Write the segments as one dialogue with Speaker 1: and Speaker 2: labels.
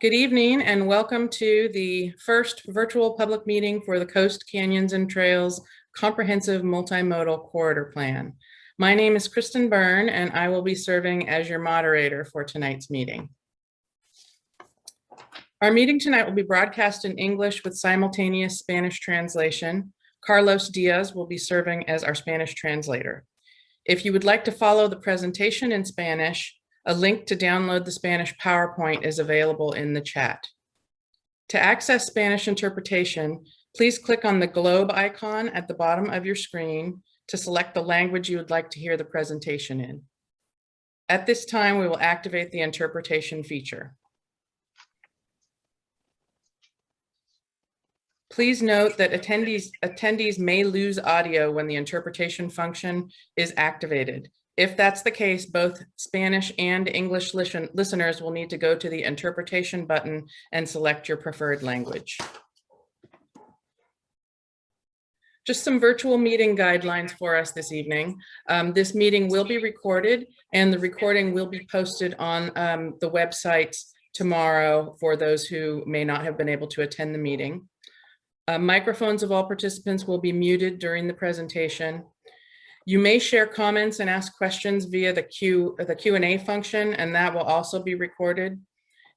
Speaker 1: Good evening and welcome to the first virtual public meeting for the Coast Canyons and Trails Comprehensive Multimodal Corridor Plan. My name is Kristen Byrne and I will be serving as your moderator for tonight's meeting. Our meeting tonight will be broadcast in English with simultaneous Spanish translation. Carlos Diaz will be serving as our Spanish translator. If you would like to follow the presentation in Spanish, a link to download the Spanish PowerPoint is available in the chat. To access Spanish interpretation, please click on the globe icon at the bottom of your screen to select the language you would like to hear the presentation in. At this time, we will activate the interpretation feature. Please note that attendees may lose audio when the interpretation function is activated. If that's the case, both Spanish and English listeners will need to go to the interpretation button and select your preferred language. Just some virtual meeting guidelines for us this evening. This meeting will be recorded and the recording will be posted on the website tomorrow for those who may not have been able to attend the meeting. Microphones of all participants will be muted during the presentation. You may share comments and ask questions via the Q&A function, and that will also be recorded.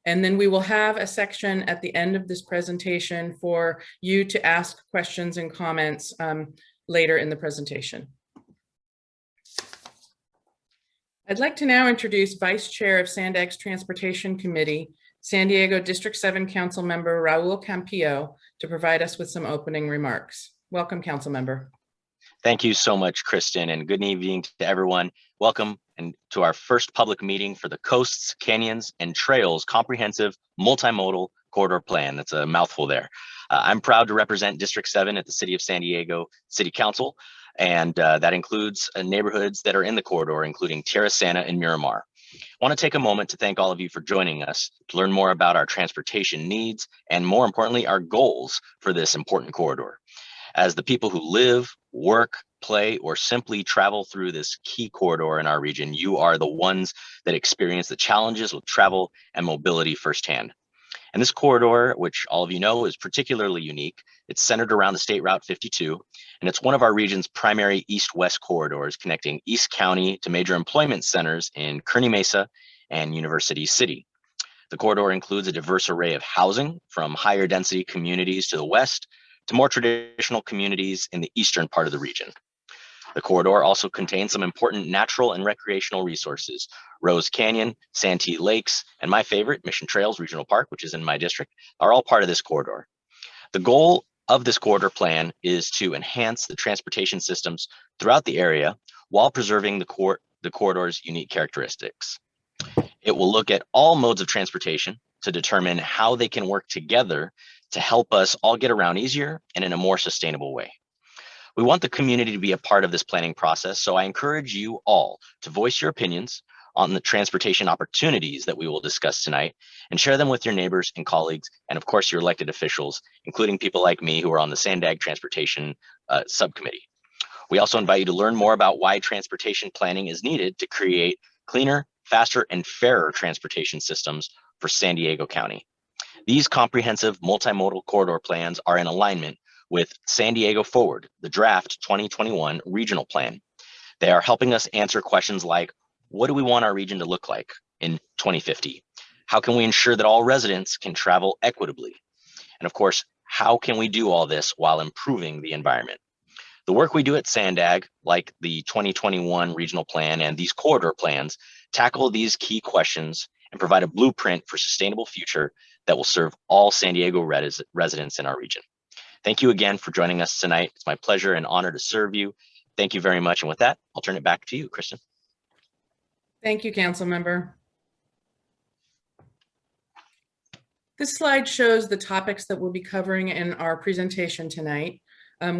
Speaker 1: And then we will have a section at the end of this presentation for you to ask questions and comments later in the presentation. I'd like to now introduce Vice Chair of SANDAG's Transportation Committee, San Diego District 7 Council Member Raul Campillo, to provide us with some opening remarks. Welcome, Council Member.
Speaker 2: Thank you so much, Kristen, and good evening to everyone. Welcome to our first public meeting for the Coasts, Canyons, and Trails Comprehensive Multimodal Corridor Plan. That's a mouthful there. I'm proud to represent District 7 at the City of San Diego City Council, and that includes neighborhoods that are in the corridor, including Tierra Santa and Miramar. I want to take a moment to thank all of you for joining us to learn more about our transportation needs and, more importantly, our goals for this important corridor. As the people who live, work, play, or simply travel through this key corridor in our region, you are the ones that experience the challenges with travel and mobility firsthand. And this corridor, which all of you know, is particularly unique. It's centered around the State Route 52, and it's one of our region's primary east-west corridors connecting East County to major employment centers in Kearny Mesa and University City. The corridor includes a diverse array of housing, from higher density communities to the west to more traditional communities in the eastern part of the region. The corridor also contains some important natural and recreational resources. Rose Canyon, Santee Lakes, and my favorite, Mission Trails Regional Park, which is in my district, are all part of this corridor. The goal of this corridor plan is to enhance the transportation systems throughout the area while preserving the corridor's unique characteristics. It will look at all modes of transportation to determine how they can work together to help us all get around easier and in a more sustainable way. We want the community to be a part of this planning process, so I encourage you all to voice your opinions on the transportation opportunities that we will discuss tonight and share them with your neighbors and colleagues, and of course your elected officials, including people like me who are on the SANDAG Transportation Subcommittee. We also invite you to learn more about why transportation planning is needed to create cleaner, faster, and fairer transportation systems for San Diego County. These comprehensive multimodal corridor plans are in alignment with San Diego Forward, the draft 2021 regional plan. They are helping us answer questions like, what do we want our region to look like in 2050? How can we ensure that all residents can travel equitably? And of course, how can we do all this while improving the environment? The work we do at SANDAG, like the 2021 regional plan and these corridor plans, tackle these key questions and provide a blueprint for sustainable future that will serve all San Diego residents in our region. Thank you again for joining us tonight. It's my pleasure and honor to serve you. Thank you very much. And with that, I'll turn it back to you, Kristen.
Speaker 1: Thank you, Council Member. This slide shows the topics that we'll be covering in our presentation tonight.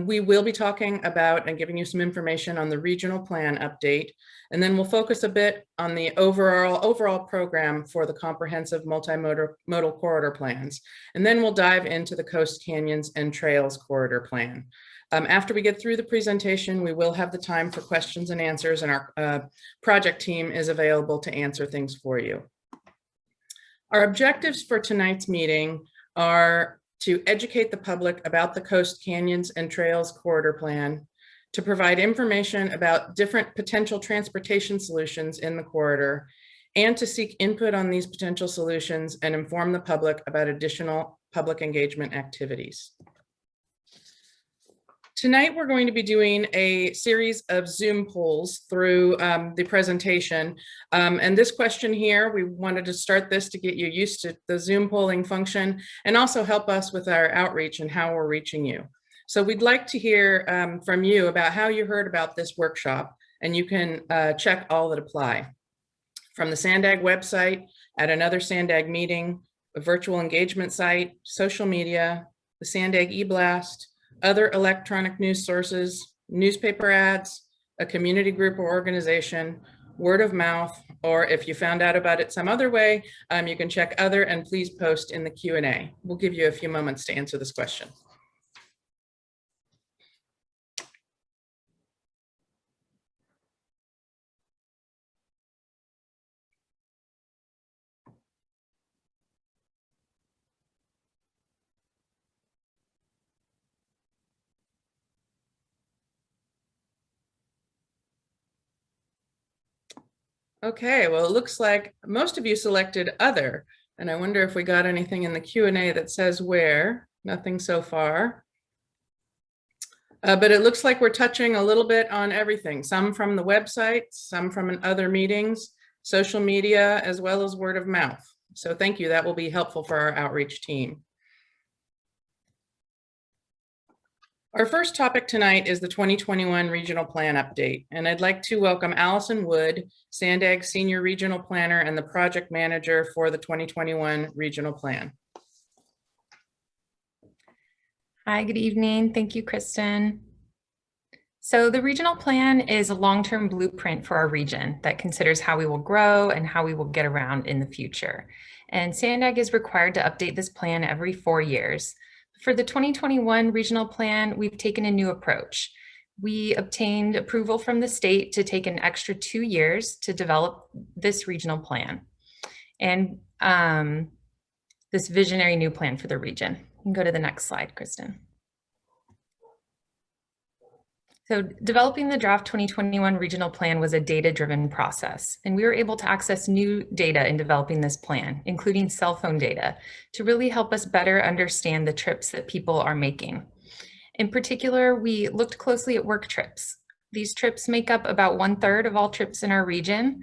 Speaker 1: We will be talking about and giving you some information on the regional plan update, and then we'll focus a bit on the overall program for the comprehensive multimodal corridor plans. And then we'll dive into the Coast Canyons and Trails corridor plan. After we get through the presentation, we will have the time for questions and answers, and our project team is available to answer things for you. Our objectives for tonight's meeting are to educate the public about the Coast Canyons and Trails Corridor Plan, to provide information about different potential transportation solutions in the corridor, and to seek input on these potential solutions and inform the public about additional public engagement activities. Tonight, we're going to be doing a series of Zoom polls through the presentation. And this question here, we wanted to start this to get you used to the Zoom polling function and also help us with our outreach and how we're reaching you. So we'd like to hear from you about how you heard about this workshop, and you can check all that apply. From the SANDAG website, at another SANDAG meeting, a virtual engagement site, social media, the SANDAG e-blast, other electronic news sources, newspaper ads, a community group or organization, word of mouth, or if you found out about it some other way, you can check other and please post in the Q&A. We'll give you a few moments to answer this question. Okay, well, it looks like most of you selected other, and I wonder if we got anything in the Q&A that says where. Nothing so far. But it looks like we're touching a little bit on everything, some from the website, some from other meetings, social media, as well as word of mouth. So thank you, that will be helpful for our outreach team. Our first topic tonight is the 2021 Regional Plan Update, and I'd like to welcome Allison Wood, SANDAG Senior Regional Planner and the Project Manager for the 2021 Regional Plan.
Speaker 3: Hi, good evening. Thank you, Kristen. So the regional plan is a long-term blueprint for our region that considers how we will grow and how we will get around in the future. And SANDAG is required to update this plan every 4 years. For the 2021 regional plan, we've taken a new approach. We obtained approval from the state to take an extra 2 years to develop this regional plan and this visionary new plan for the region. You can go to the next slide, Kristen. So developing the draft 2021 regional plan was a data-driven process, and we were able to access new data in developing this plan, including cell phone data, to really help us better understand the trips that people are making. In particular, we looked closely at work trips. These trips make up about 1/3 of all trips in our region.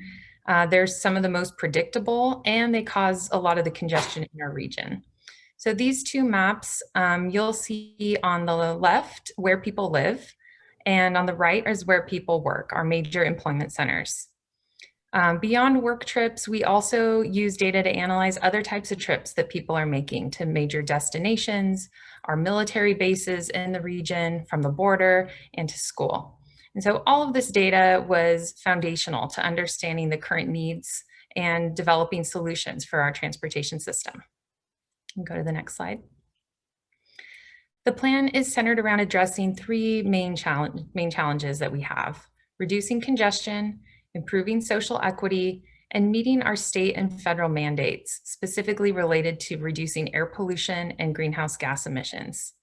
Speaker 3: They're some of the most predictable, and they cause a lot of the congestion in our region. So these two maps, you'll see on the left where people live, and on the right is where people work, our major employment centers. Beyond work trips, we also use data to analyze other types of trips that people are making to major destinations, our military bases in the region, from the border, and to school. And so all of this data was foundational to understanding the current needs and developing solutions for our transportation system. Go to the next slide. The plan is centered around addressing three main challenges that we have: reducing congestion, improving social equity, and meeting our state and federal mandates, specifically related to reducing air pollution and greenhouse gas emissions.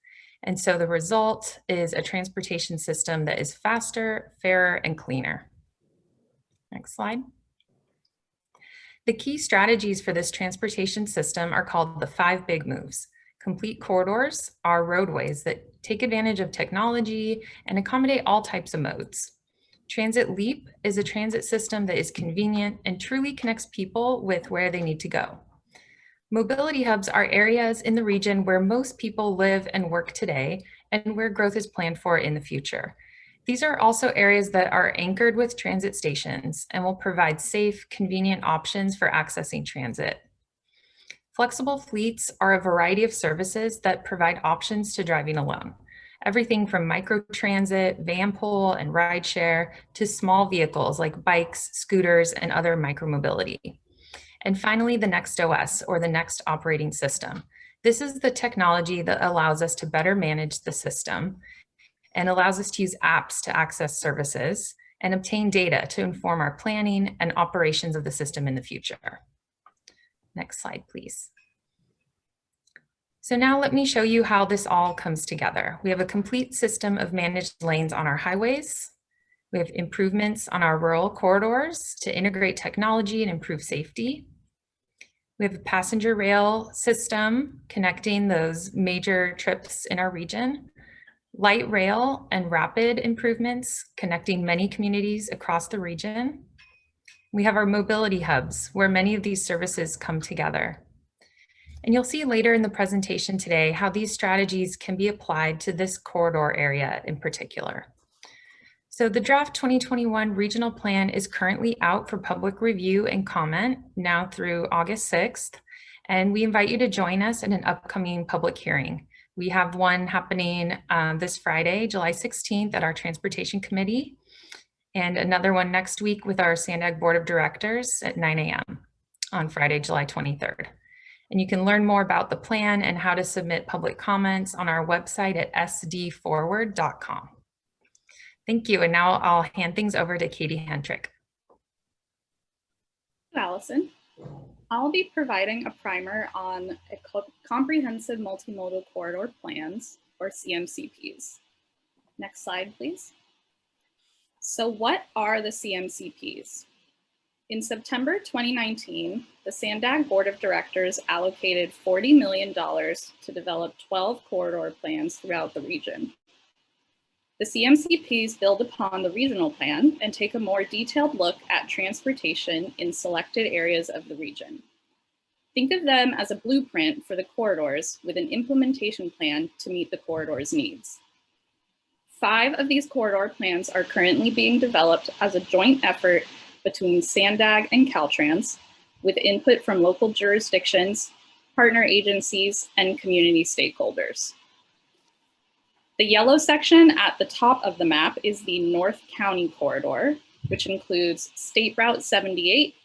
Speaker 3: And so the result is a transportation system that is faster, fairer, and cleaner. Next slide. The key strategies for this transportation system are called the 5 big moves. Complete corridors are roadways that take advantage of technology and accommodate all types of modes. Transit Leap is a transit system that is convenient and truly connects people with where they need to go. Mobility hubs are areas in the region where most people live and work today and where growth is planned for in the future. These are also areas that are anchored with transit stations and will provide safe, convenient options for accessing transit. Flexible fleets are a variety of services that provide options to driving alone. Everything from microtransit, van pool, and rideshare to small vehicles like bikes, scooters, and other micromobility. And finally, the Next OS, or the Next Operating System. This is the technology that allows us to better manage the system and allows us to use apps to access services and obtain data to inform our planning and operations of the system in the future. Next slide, please. So now let me show you how this all comes together. We have a complete system of managed lanes on our highways. We have improvements on our rural corridors to integrate technology and improve safety. We have a passenger rail system connecting those major trips in our region, light rail and rapid improvements connecting many communities across the region. We have our mobility hubs where many of these services come together. And you'll see later in the presentation today how these strategies can be applied to this corridor area in particular. So the draft 2021 regional plan is currently out for public review and comment now through August 6th. And we invite you to join us in an upcoming public hearing. We have one happening this Friday, July 16th at our Transportation Committee, and another one next week with our SANDAG Board of Directors at 9 a.m. on Friday, July 23rd. And you can learn more about the plan and how to submit public comments on our website at sdforward.com. Thank you. And now I'll hand things over to Katie Hendrick.
Speaker 4: Allison. I'll be providing a primer on comprehensive multimodal corridor plans, or CMCPs. Next slide, please. So what are the CMCPs? In September 2019, the SANDAG Board of Directors allocated $40 million to develop 12 corridor plans throughout the region. The CMCPs build upon the regional plan and take a more detailed look at transportation in selected areas of the region. Think of them as a blueprint for the corridors with an implementation plan to meet the corridor's needs. 5 of these corridor plans are currently being developed as a joint effort between SANDAG and Caltrans, with input from local jurisdictions, partner agencies, and community stakeholders. The yellow section at the top of the map is the North County Corridor, which includes State Route 78,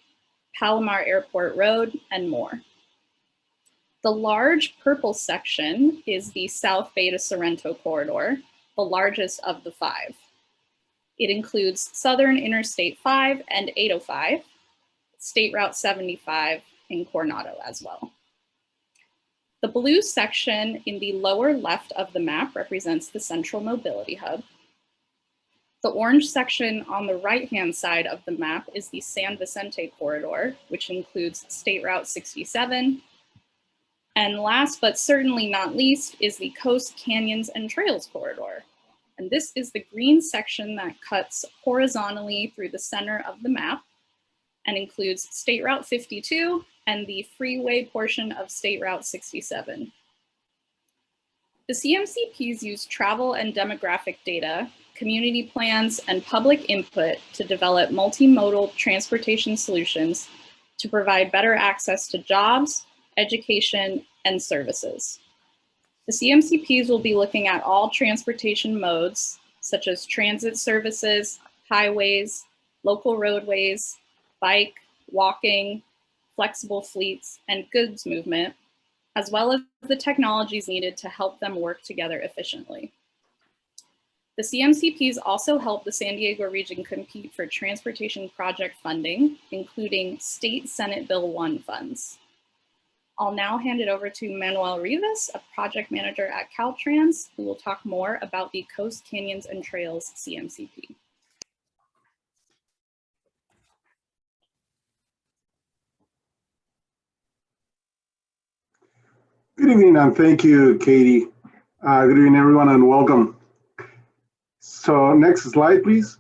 Speaker 4: Palomar Airport Road, and more. The large purple section is the South Bay to Sorrento Corridor, the largest of the 5. It includes Southern Interstate 5 and 805, State Route 75, and Coronado as well. The blue section in the lower left of the map represents the Central Mobility Hub. The orange section on the right-hand side of the map is the San Vicente Corridor, which includes State Route 67. And last but certainly not least is the Coast Canyons and Trails Corridor. And this is the green section that cuts horizontally through the center of the map and includes State Route 52 and the Freeway portion of State Route 67. The CMCPs use travel and demographic data, community plans, and public input to develop multimodal transportation solutions to provide better access to jobs, education, and services. The CMCPs will be looking at all transportation modes, such as transit services, highways, local roadways, bike, walking, flexible fleets, and goods movement, as well as the technologies needed to help them work together efficiently. The CMCPs also help the San Diego region compete for transportation project funding, including State Senate Bill 1 funds. I'll now hand it over to Manuel Rivas, a project manager at Caltrans, who will talk more about the Coast Canyons and Trails CMCP.
Speaker 5: Good evening, and thank you, Katie. Good evening, everyone, and welcome. So next slide, please.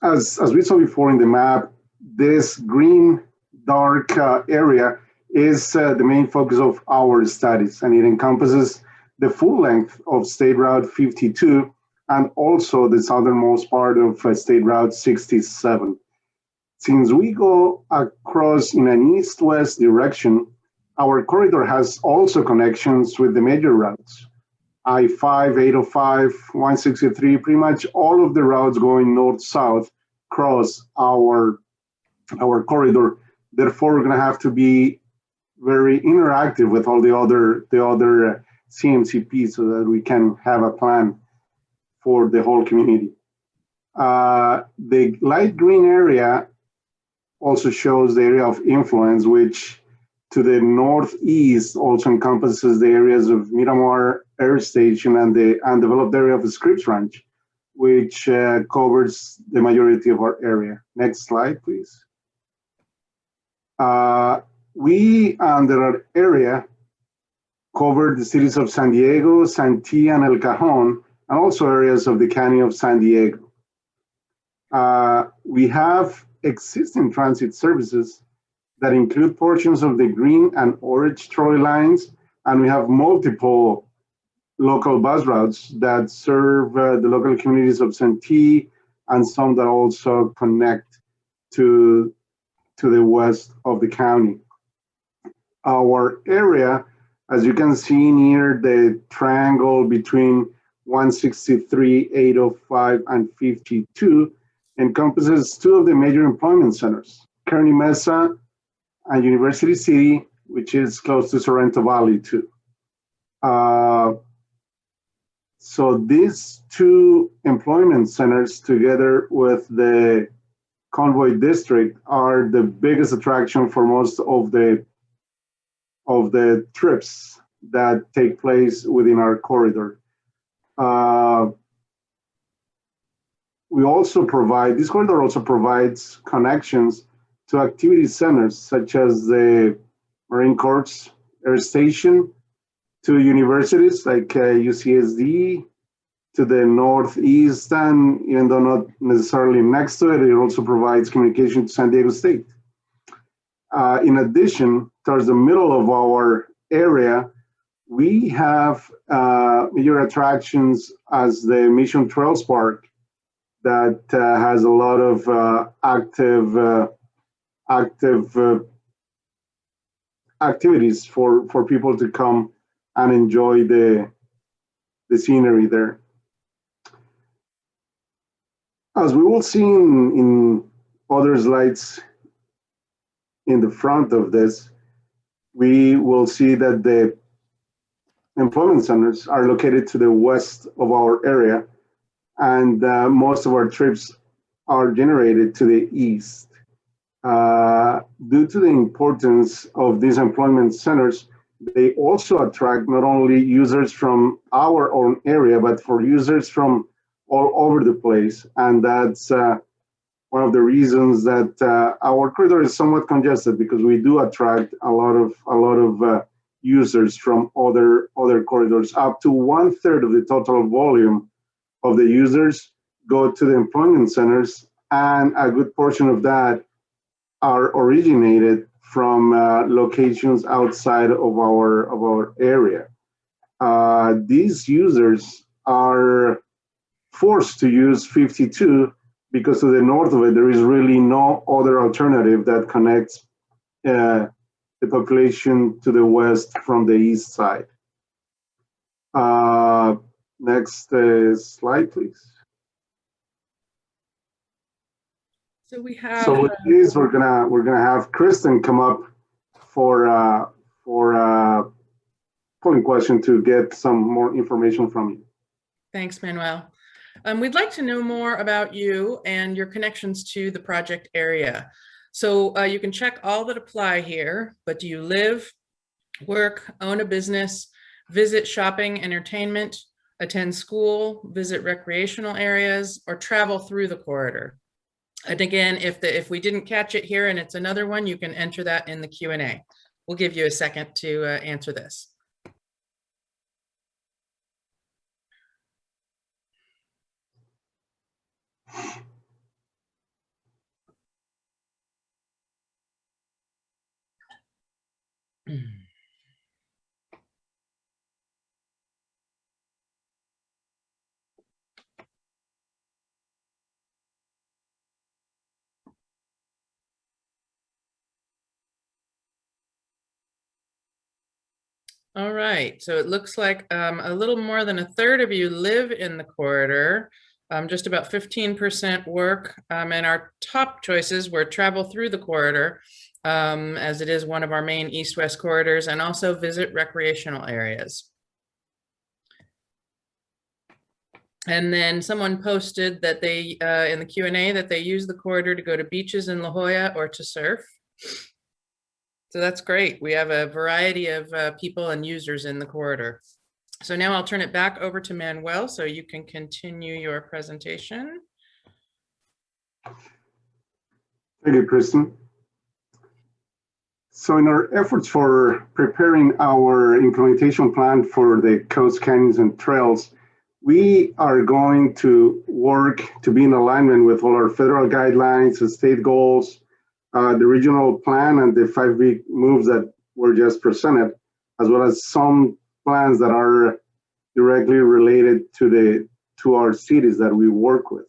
Speaker 5: As we saw before in the map, this green dark area is the main focus of our studies, and it encompasses the full length of State Route 52 and also the southernmost part of State Route 67. Since we go across in an east-west direction, our corridor has also connections with the major routes. I-5, 805, 163, pretty much all of the routes going north-south cross our corridor. Therefore, we're gonna have to be very interactive with all the other CMCPs so that we can have a plan for the whole community. The light green area also shows the area of influence, which to the northeast also encompasses the areas of Miramar Air Station and the undeveloped area of the Scripps Ranch, which covers the majority of our area. Next slide, please. We, under our area, cover the cities of San Diego, Santee, and El Cajon, and also areas of the Canyon of San Diego. We have existing transit services that include portions of the green and orange trolley lines, and we have multiple local bus routes that serve the local communities of Santee, and some that also connect to the west of the county. Our area, as you can see near the triangle between 163, 805, and 52, encompasses two of the major employment centers, Kearney Mesa and University City, which is close to Sorrento Valley too. So these two employment centers, together with the Convoy District, are the biggest attraction for most of the trips that take place within our corridor. We also provide, this corridor also provides connections to activity centers such as the Marine Corps Air Station, to universities like UCSD, to the northeast, and even though not necessarily next to it, it also provides communication to San Diego State. In addition, towards the middle of our area, we have major attractions as the Mission Trails Park that has a lot of activities for people to come and enjoy the scenery there. As we will see in other slides in the front of this, we will see that the employment centers are located to the west of our area, and most of our trips are generated to the east. Due to the importance of these employment centers, they also attract not only users from our own area, but for users from all over the place. And that's one of the reasons that our corridor is somewhat congested, because we do attract a lot of users from other corridors. Up to 1/3 of the total volume of the users go to the employment centers, and a good portion of that are originated from locations outside of our area. These users are forced to use 52 because to the north of it, there is really no other alternative that connects the population to the west from the east side. Next slide, please.
Speaker 1: So we have.
Speaker 5: So with this, we're gonna have Kristen come up for a polling question to get some more information from you.
Speaker 1: Thanks, Manuel. We'd like to know more about you and your connections to the project area. So you can check all that apply here, but do you live, work, own a business, visit shopping, entertainment, attend school, visit recreational areas, or travel through the corridor? And again, if we didn't catch it here and it's another one, you can enter that in the Q&A. We'll give you a second to answer this. All right, so it looks like a little more than 1/3 of you live in the corridor, just about 15% work, and our top choices were travel through the corridor, as it is one of our main east-west corridors, and also visit recreational areas. And then someone posted that they, in the Q&A, that they use the corridor to go to beaches in La Jolla or to surf. So that's great. We have a variety of people and users in the corridor. So now I'll turn it back over to Manuel so you can continue your presentation.
Speaker 5: Thank you, Kristen. So in our efforts for preparing our implementation plan for the coast, canyons, and trails, we are going to work to be in alignment with all our federal guidelines and state goals, the regional plan, and the 5 big moves that were just presented, as well as some plans that are directly related to our cities that we work with.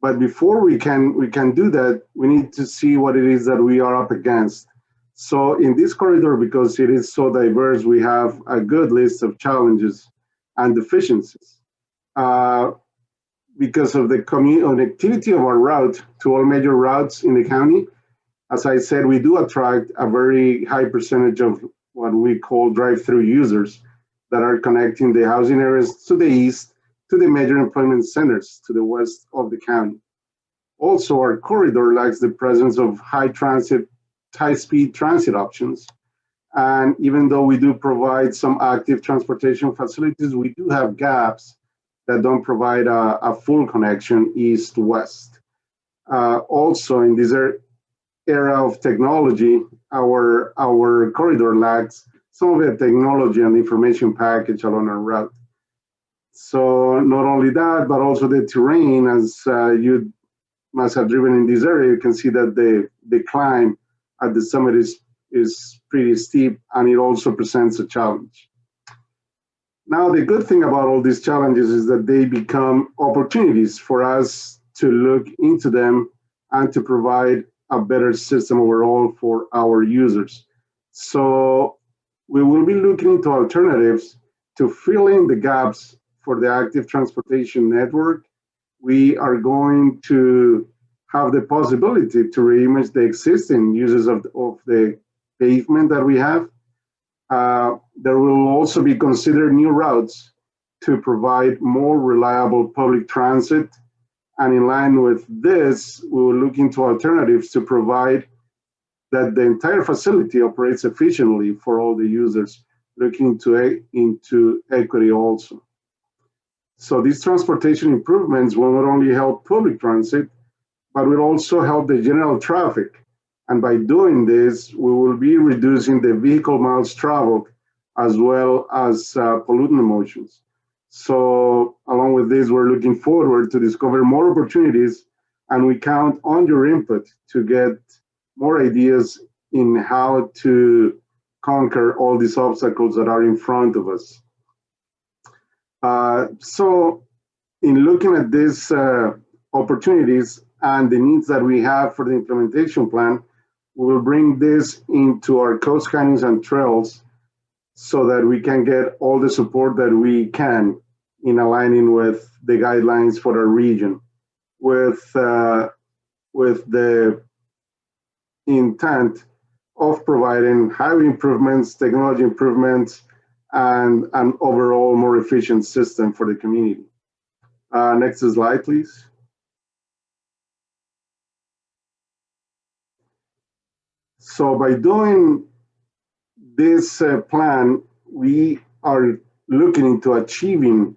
Speaker 5: But before we can do that, we need to see what it is that we are up against. So in this corridor, because it is so diverse, we have a good list of challenges and deficiencies. Because of the connectivity of our route to all major routes in the county, as I said, we do attract a very high percentage of what we call drive-through users that are connecting the housing areas to the east, to the major employment centers to the west of the county. Also, our corridor lacks the presence of high-speed transit options. And even though we do provide some active transportation facilities, we do have gaps that don't provide a full connection east-west. Also, in this era of technology, our corridor lacks some of the technology and information package along our route. So not only that, but also the terrain, as you must have driven in this area, you can see that the climb at the summit is pretty steep, and it also presents a challenge. Now, the good thing about all these challenges is that they become opportunities for us to look into them and to provide a better system overall for our users. So we will be looking into alternatives to fill in the gaps for the active transportation network. We are going to have the possibility to reimage the existing uses of the pavement that we have. There will also be considered new routes to provide more reliable public transit. And in line with this, we will look into alternatives to provide that the entire facility operates efficiently for all the users, looking into equity also. So these transportation improvements will not only help public transit, but will also help the general traffic. And by doing this, we will be reducing the vehicle miles traveled as well as pollutant emissions. So along with this, we're looking forward to discover more opportunities, and we count on your input to get more ideas in how to conquer all these obstacles that are in front of us. So in looking at these opportunities and the needs that we have for the implementation plan, we will bring this into our coast, canyons, and trails so that we can get all the support that we can in aligning with the guidelines for our region, with the intent of providing highway improvements, technology improvements, and an overall more efficient system for the community. Next slide, please. So by doing this plan, we are looking into achieving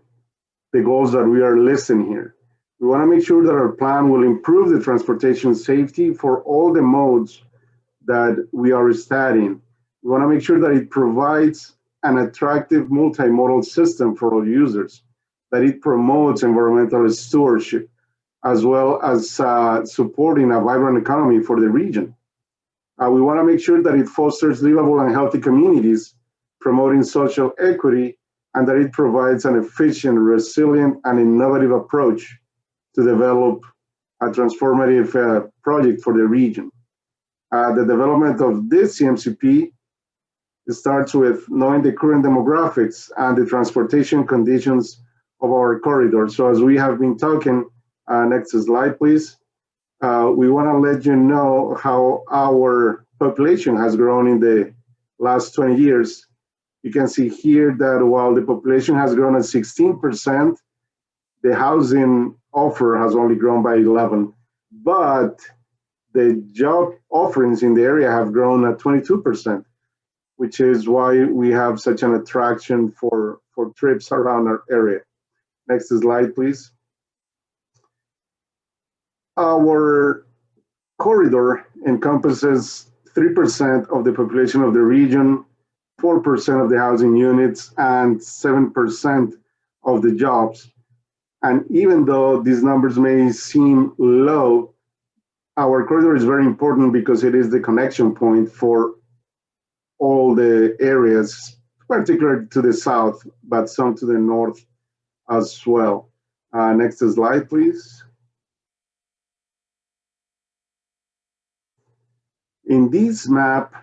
Speaker 5: the goals that we are listing here. We want to make sure that our plan will improve the transportation safety for all the modes that we are studying. We want to make sure that it provides an attractive multimodal system for all users, that it promotes environmental stewardship, as well as supporting a vibrant economy for the region. We want to make sure that it fosters livable and healthy communities, promoting social equity, and that it provides an efficient, resilient, and innovative approach to develop a transformative project for the region. The development of this CMCP starts with knowing the current demographics and the transportation conditions of our corridor. So as we have been talking, next slide, please. We want to let you know how our population has grown in the last 20 years. You can see here that while the population has grown at 16%, the housing offer has only grown by 11%. But the job offerings in the area have grown at 22%, which is why we have such an attraction for trips around our area. Next slide, please. Our corridor encompasses 3% of the population of the region, 4% of the housing units, and 7% of the jobs. And even though these numbers may seem low, our corridor is very important because it is the connection point for all the areas, particularly to the south, but some to the north as well. Next slide, please. In this map,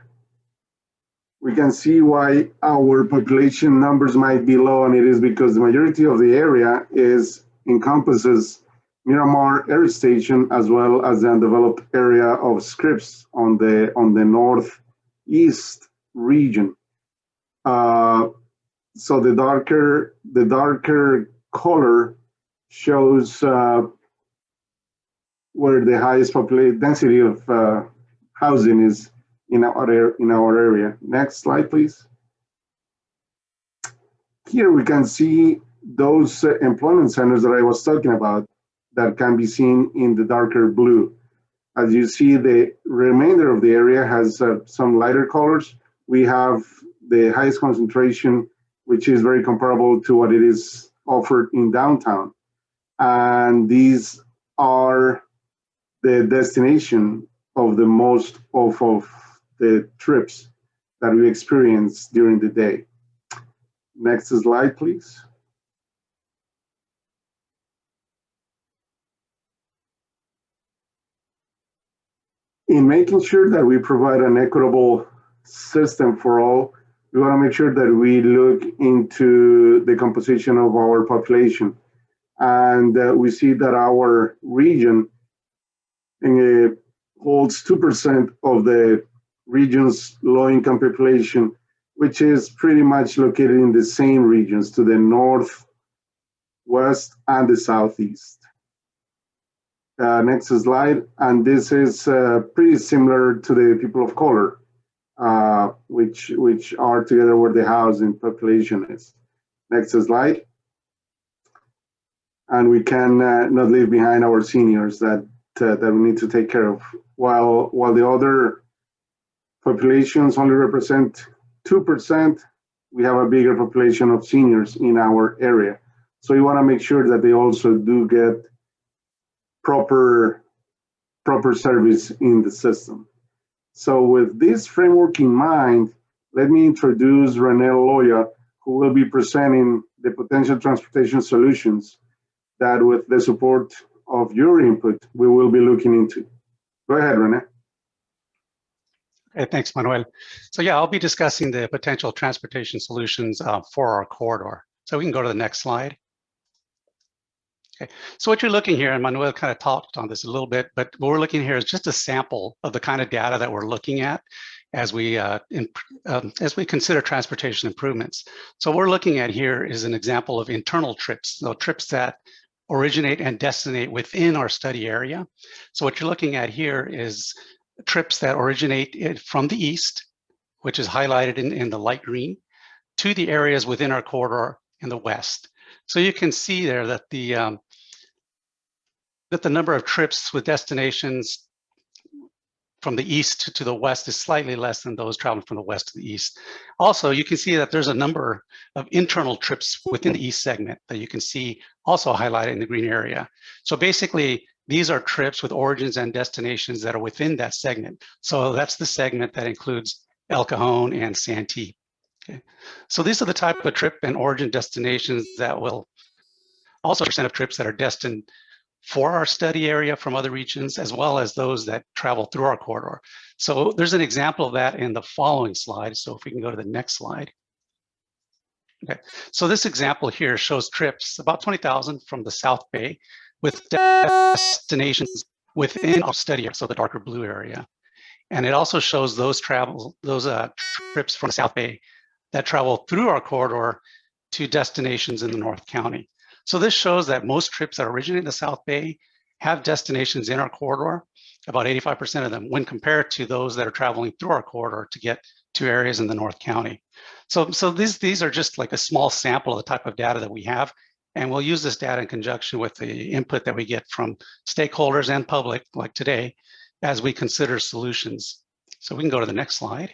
Speaker 5: we can see why our population numbers might be low, and it is because the majority of the area encompasses Miramar Air Station as well as the undeveloped area of Scripps on the northeast region. So the darker color shows where the highest density of housing is in our area. Next slide, please. Here we can see those employment centers that I was talking about that can be seen in the darker blue. As you see, the remainder of the area has some lighter colors. We have the highest concentration, which is very comparable to what it is offered in downtown. And these are the destination of the most of the trips that we experience during the day. Next slide, please. In making sure that we provide an equitable system for all, we want to make sure that we look into the composition of our population. And we see that our region holds 2% of the region's low-income population, which is pretty much located in the same regions to the north, west, and the southeast. Next slide, and this is pretty similar to the people of color, which are together where the housing population is. Next slide. And we can not leave behind our seniors that we need to take care of. While the other populations only represent 2%, we have a bigger population of seniors in our area. So we want to make sure that they also do get proper service in the system. So with this framework in mind, let me introduce Renee Loya, who will be presenting the potential transportation solutions that, with the support of your input, we will be looking into. Go ahead, Renee.
Speaker 6: Okay, thanks, Manuel. So yeah, I'll be discussing the potential transportation solutions for our corridor. So we can go to the next slide. Okay, so what you're looking here, and Manuel kind of talked on this a little bit, but what we're looking here is just a sample of the kind of data that we're looking at as we consider transportation improvements. So what we're looking at here is an example of internal trips, so trips that originate and destinate within our study area. So what you're looking at here is trips that originate from the east, which is highlighted in the light green, to the areas within our corridor in the west. So you can see there that the number of trips with destinations from the east to the west is slightly less than those traveling from the west to the east. Also, you can see that there's a number of internal trips within the east segment that you can see also highlighted in the green area. So basically, these are trips with origins and destinations that are within that segment. So that's the segment that includes El Cajon and Santee. Okay. So these are the type of trip and origin destinations that will also percent of trips that are destined for our study area from other regions, as well as those that travel through our corridor. So there's an example of that in the following slide. So if we can go to the next slide. Okay, so this example here shows trips, about 20,000 from the South Bay, with destinations within our study area, so the darker blue area. And it also shows those trips from the South Bay that travel through our corridor to destinations in the North County. So this shows that most trips that originate in the South Bay have destinations in our corridor. about 85% of them, when compared to those that are traveling through our corridor to get to areas in the North County. So these are just like a small sample of the type of data that we have. And we'll use this data in conjunction with the input that we get from stakeholders and public, like today, as we consider solutions. So we can go to the next slide.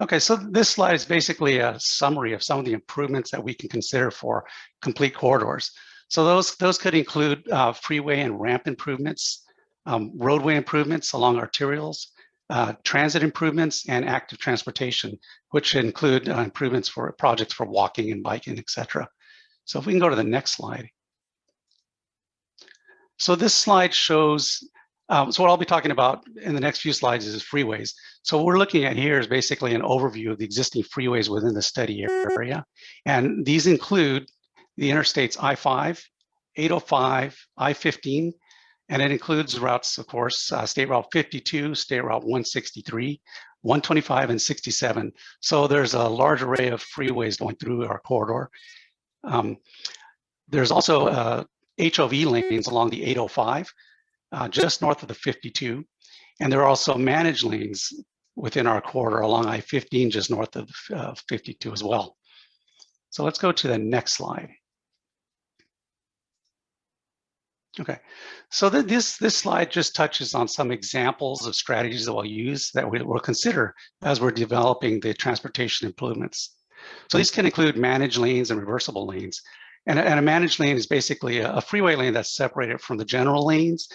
Speaker 6: Okay, so this slide is basically a summary of some of the improvements that we can consider for complete corridors. So those could include freeway and ramp improvements, roadway improvements along arterials, transit improvements, and active transportation, which include improvements for projects for walking and biking, etc. So if we can go to the next slide. So this slide shows, so what I'll be talking about in the next few slides is freeways. So what we're looking at here is basically an overview of the existing freeways within the study area. And these include the interstates I-5, 805, I-15, and it includes routes, of course, State Route 52, State Route 163, 125, and 67. So there's a large array of freeways going through our corridor. There's also HOV lanes along the 805, just north of the 52. And there are also managed lanes within our corridor along I-15, just north of 52 as well. So let's go to the next slide. Okay, so this slide just touches on some examples of strategies that we'll use that we'll consider as we're developing the transportation improvements. So these can include managed lanes and reversible lanes. And a managed lane is basically a freeway lane that's separated from the general lanes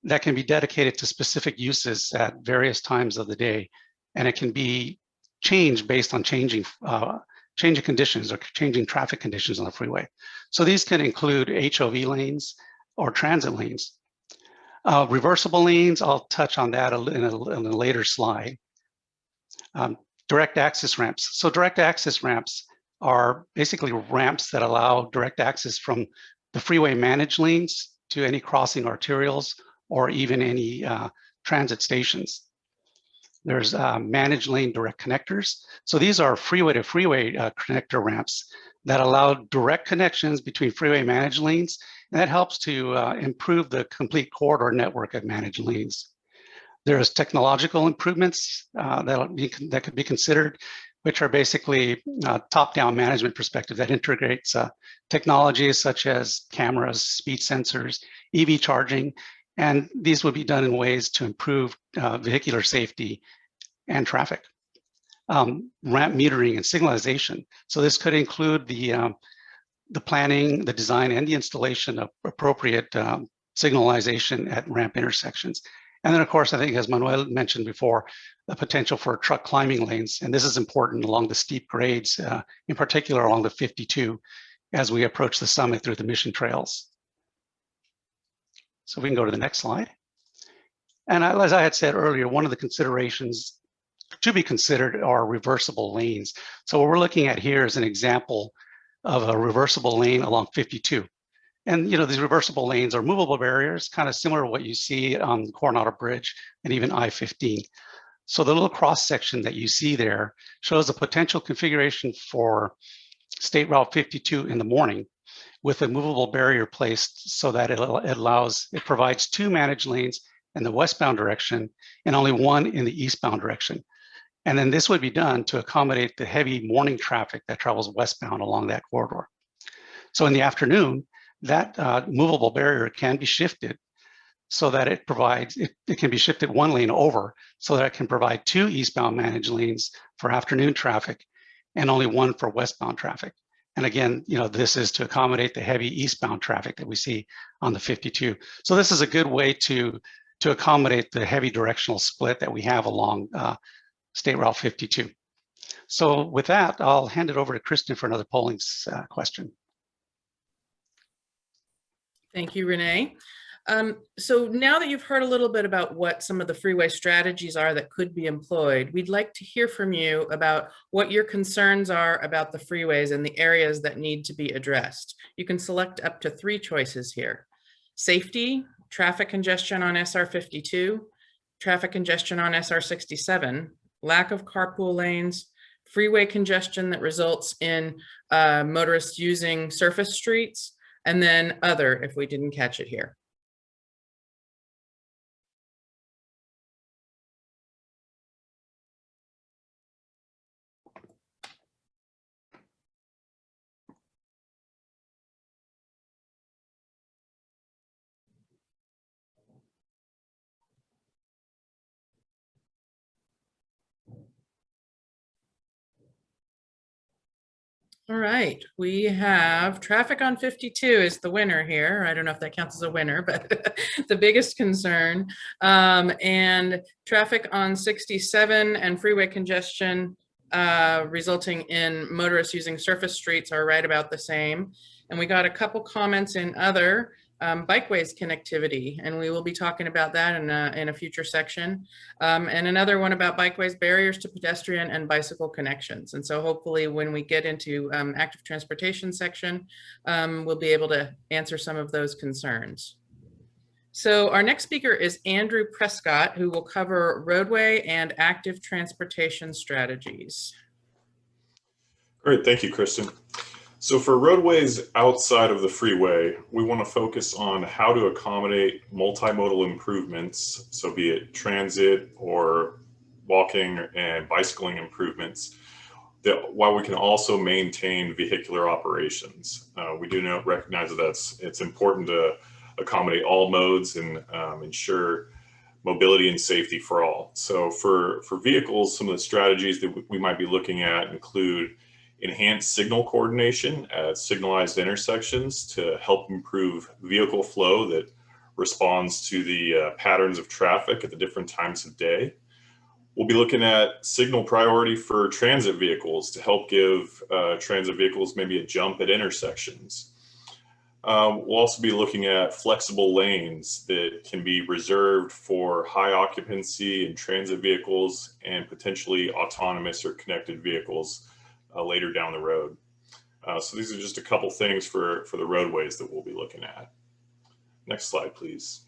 Speaker 6: that can be dedicated to specific uses at various times of the day. And it can be changed based on changing conditions or changing traffic conditions on the freeway. So these can include HOV lanes or transit lanes. Reversible lanes, I'll touch on that in a later slide. Direct access ramps. So direct access ramps are basically ramps that allow direct access from the freeway managed lanes to any crossing arterials or even any transit stations. There's managed lane direct connectors. So these are freeway to freeway connector ramps that allow direct connections between freeway managed lanes, and that helps to improve the complete corridor network of managed lanes. There's technological improvements that could be considered, which are basically top-down management perspective that integrates technologies such as cameras, speed sensors, EV charging, and these would be done in ways to improve vehicular safety and traffic. Ramp metering and signalization. So this could include the planning, the design, and the installation of appropriate signalization at ramp intersections. And then, of course, I think, as Manuel mentioned before, the potential for truck climbing lanes. And this is important along the steep grades, in particular along the 52, as we approach the summit through the mission trails. So we can go to the next slide. And as I had said earlier, one of the considerations to be considered are reversible lanes. So what we're looking at here is an example of a reversible lane along 52. And these reversible lanes are movable barriers, kind of similar to what you see on the Coronado Bridge and even I-15. So the little cross section that you see there shows a potential configuration for State Route 52 in the morning with a movable barrier placed so that it provides 2 managed lanes in the westbound direction and only 1 in the eastbound direction. And then this would be done to accommodate the heavy morning traffic that travels westbound along that corridor. So in the afternoon, that movable barrier can be shifted so that it can be shifted 1 lane over so that it can provide 2 eastbound managed lanes for afternoon traffic and only 1 for westbound traffic. And again, this is to accommodate the heavy eastbound traffic that we see on the 52. So this is a good way to accommodate the heavy directional split that we have along State Route 52. So with that, I'll hand it over to Kristen for another polling question.
Speaker 1: Thank you, Renee. So now that you've heard a little bit about what some of the freeway strategies are that could be employed, we'd like to hear from you about what your concerns are about the freeways and the areas that need to be addressed. You can select up to 3 choices here: safety, traffic congestion on SR 52, traffic congestion on SR 67, lack of carpool lanes, freeway congestion that results in motorists using surface streets, and then other if we didn't catch it here. All right, we have traffic on 52 is the winner here. I don't know if that counts as a winner, but the biggest concern. And traffic on 67 and freeway congestion resulting in motorists using surface streets are right about the same. And we got a couple comments in other bikeways connectivity, and we will be talking about that in a future section. And another one about bikeways, barriers to pedestrian and bicycle connections. And so hopefully when we get into active transportation section, we'll be able to answer some of those concerns. So our next speaker is Andrew Prescott, who will cover roadway and active transportation strategies.
Speaker 7: Great, thank you, Kristen. So for roadways outside of the freeway, we want to focus on how to accommodate multimodal improvements, so be it transit or walking and bicycling improvements, that while we can also maintain vehicular operations. We do recognize that it's important to accommodate all modes and ensure mobility and safety for all. So for vehicles, some of the strategies that we might be looking at include enhanced signal coordination at signalized intersections to help improve vehicle flow that responds to the patterns of traffic at the different times of day. We'll be looking at signal priority for transit vehicles to help give transit vehicles maybe a jump at intersections. We'll also be looking at flexible lanes that can be reserved for high occupancy in transit vehicles and potentially autonomous or connected vehicles later down the road. So these are just a couple things for the roadways that we'll be looking at. Next slide, please.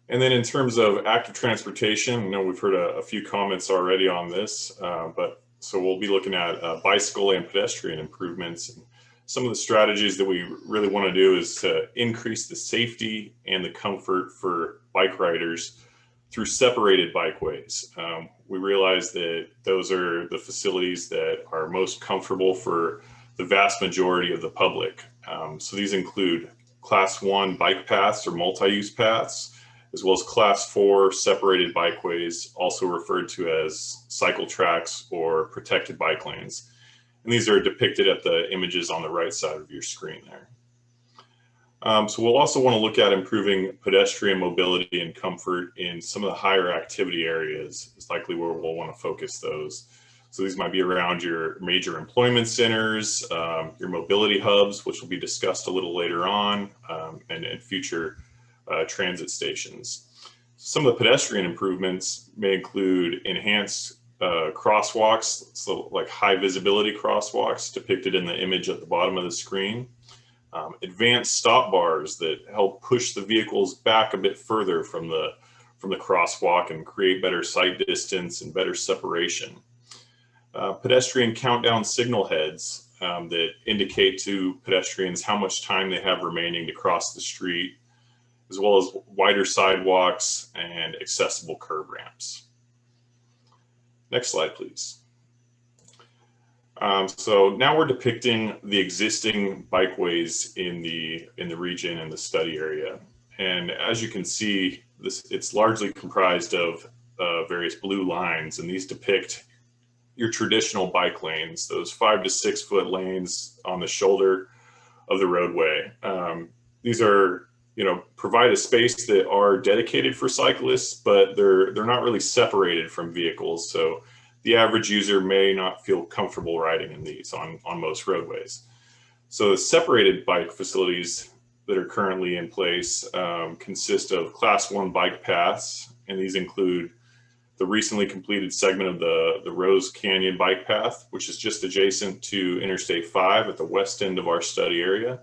Speaker 7: And then in terms of active transportation, I know we've heard a few comments already on this, but so we'll be looking at bicycle and pedestrian improvements. And some of the strategies that we really want to do is to increase the safety and the comfort for bike riders through separated bikeways. We realize that those are the facilities that are most comfortable for the vast majority of the public. So these include Class 1 bike paths or multi-use paths, as well as Class 4 separated bikeways, also referred to as cycle tracks or protected bike lanes. And these are depicted at the images on the right side of your screen there. So we'll also want to look at improving pedestrian mobility and comfort in some of the higher activity areas. It's likely where we'll want to focus those. So these might be around your major employment centers, your mobility hubs, which will be discussed a little later on, and future transit stations. Some of the pedestrian improvements may include enhanced crosswalks, so like high visibility crosswalks depicted in the image at the bottom of the screen. Advanced stop bars that help push the vehicles back a bit further from the crosswalk and create better sight distance and better separation. Pedestrian countdown signal heads that indicate to pedestrians how much time they have remaining to cross the street, as well as wider sidewalks and accessible curb ramps. Next slide, please. So now we're depicting the existing bikeways in the region and the study area. And as you can see, it's largely comprised of various blue lines, and these depict your traditional bike lanes, those 5 to 6 foot lanes on the shoulder of the roadway. These are, provide a space that are dedicated for cyclists, but they're not really separated from vehicles. So the average user may not feel comfortable riding in these on most roadways. So the separated bike facilities that are currently in place consist of Class 1 bike paths, and these include the recently completed segment of the Rose Canyon bike path, which is just adjacent to Interstate 5 at the west end of our study area,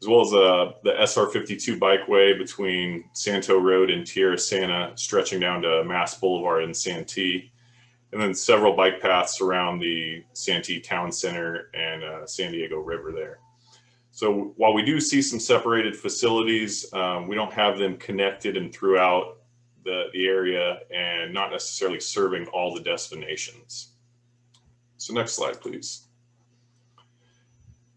Speaker 7: as well as the SR52 bikeway between Santo Road and Tierra Santa, stretching down to Mass Boulevard in Santee, and then several bike paths around the Santee Town Center and San Diego River there. So while we do see some separated facilities, we don't have them connected and throughout the area and not necessarily serving all the destinations. So next slide, please.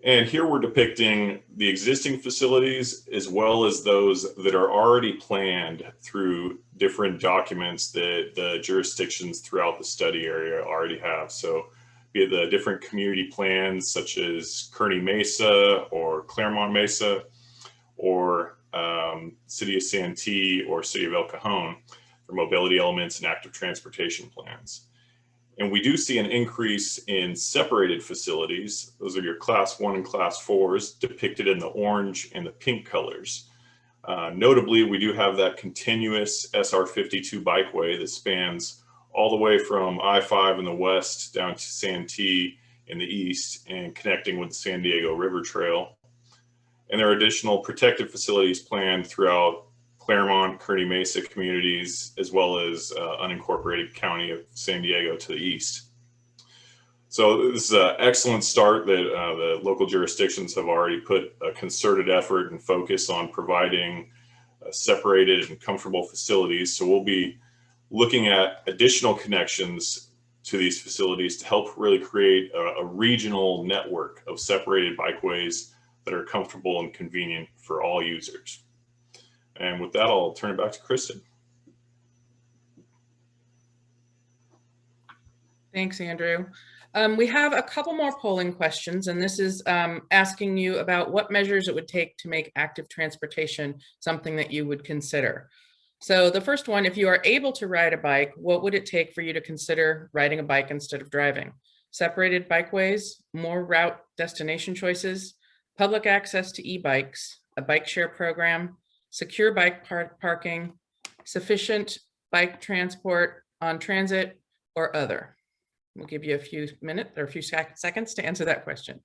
Speaker 7: And here we're depicting the existing facilities as well as those that are already planned through different documents that the jurisdictions throughout the study area already have. So be it the different community plans such as Kearney Mesa or Claremont Mesa, or City of Santee or City of El Cajon for mobility elements and active transportation plans. And we do see an increase in separated facilities. Those are your class 1 and class 4s depicted in the orange and the pink colors. Notably, we do have that continuous SR52 bikeway that spans all the way from I-5 in the west down to Santee in the east and connecting with the San Diego River Trail. And there are additional protected facilities planned throughout Claremont, Kearney Mesa communities, as well as unincorporated county of San Diego to the east. So this is an excellent start that the local jurisdictions have already put a concerted effort and focus on providing separated and comfortable facilities. So we'll be looking at additional connections to these facilities to help really create a regional network of separated bikeways that are comfortable and convenient for all users. And with that, I'll turn it back to Kristen.
Speaker 1: Thanks, Andrew. We have a couple more polling questions, and this is asking you about what measures it would take to make active transportation something that you would consider. So the first one, if you are able to ride a bike, what would it take for you to consider riding a bike instead of driving? Separated bikeways, more route destination choices, public access to e-bikes, a bike share program, secure bike parking, sufficient bike transport on transit, or other. We'll give you a few minutes or a few seconds to answer that question.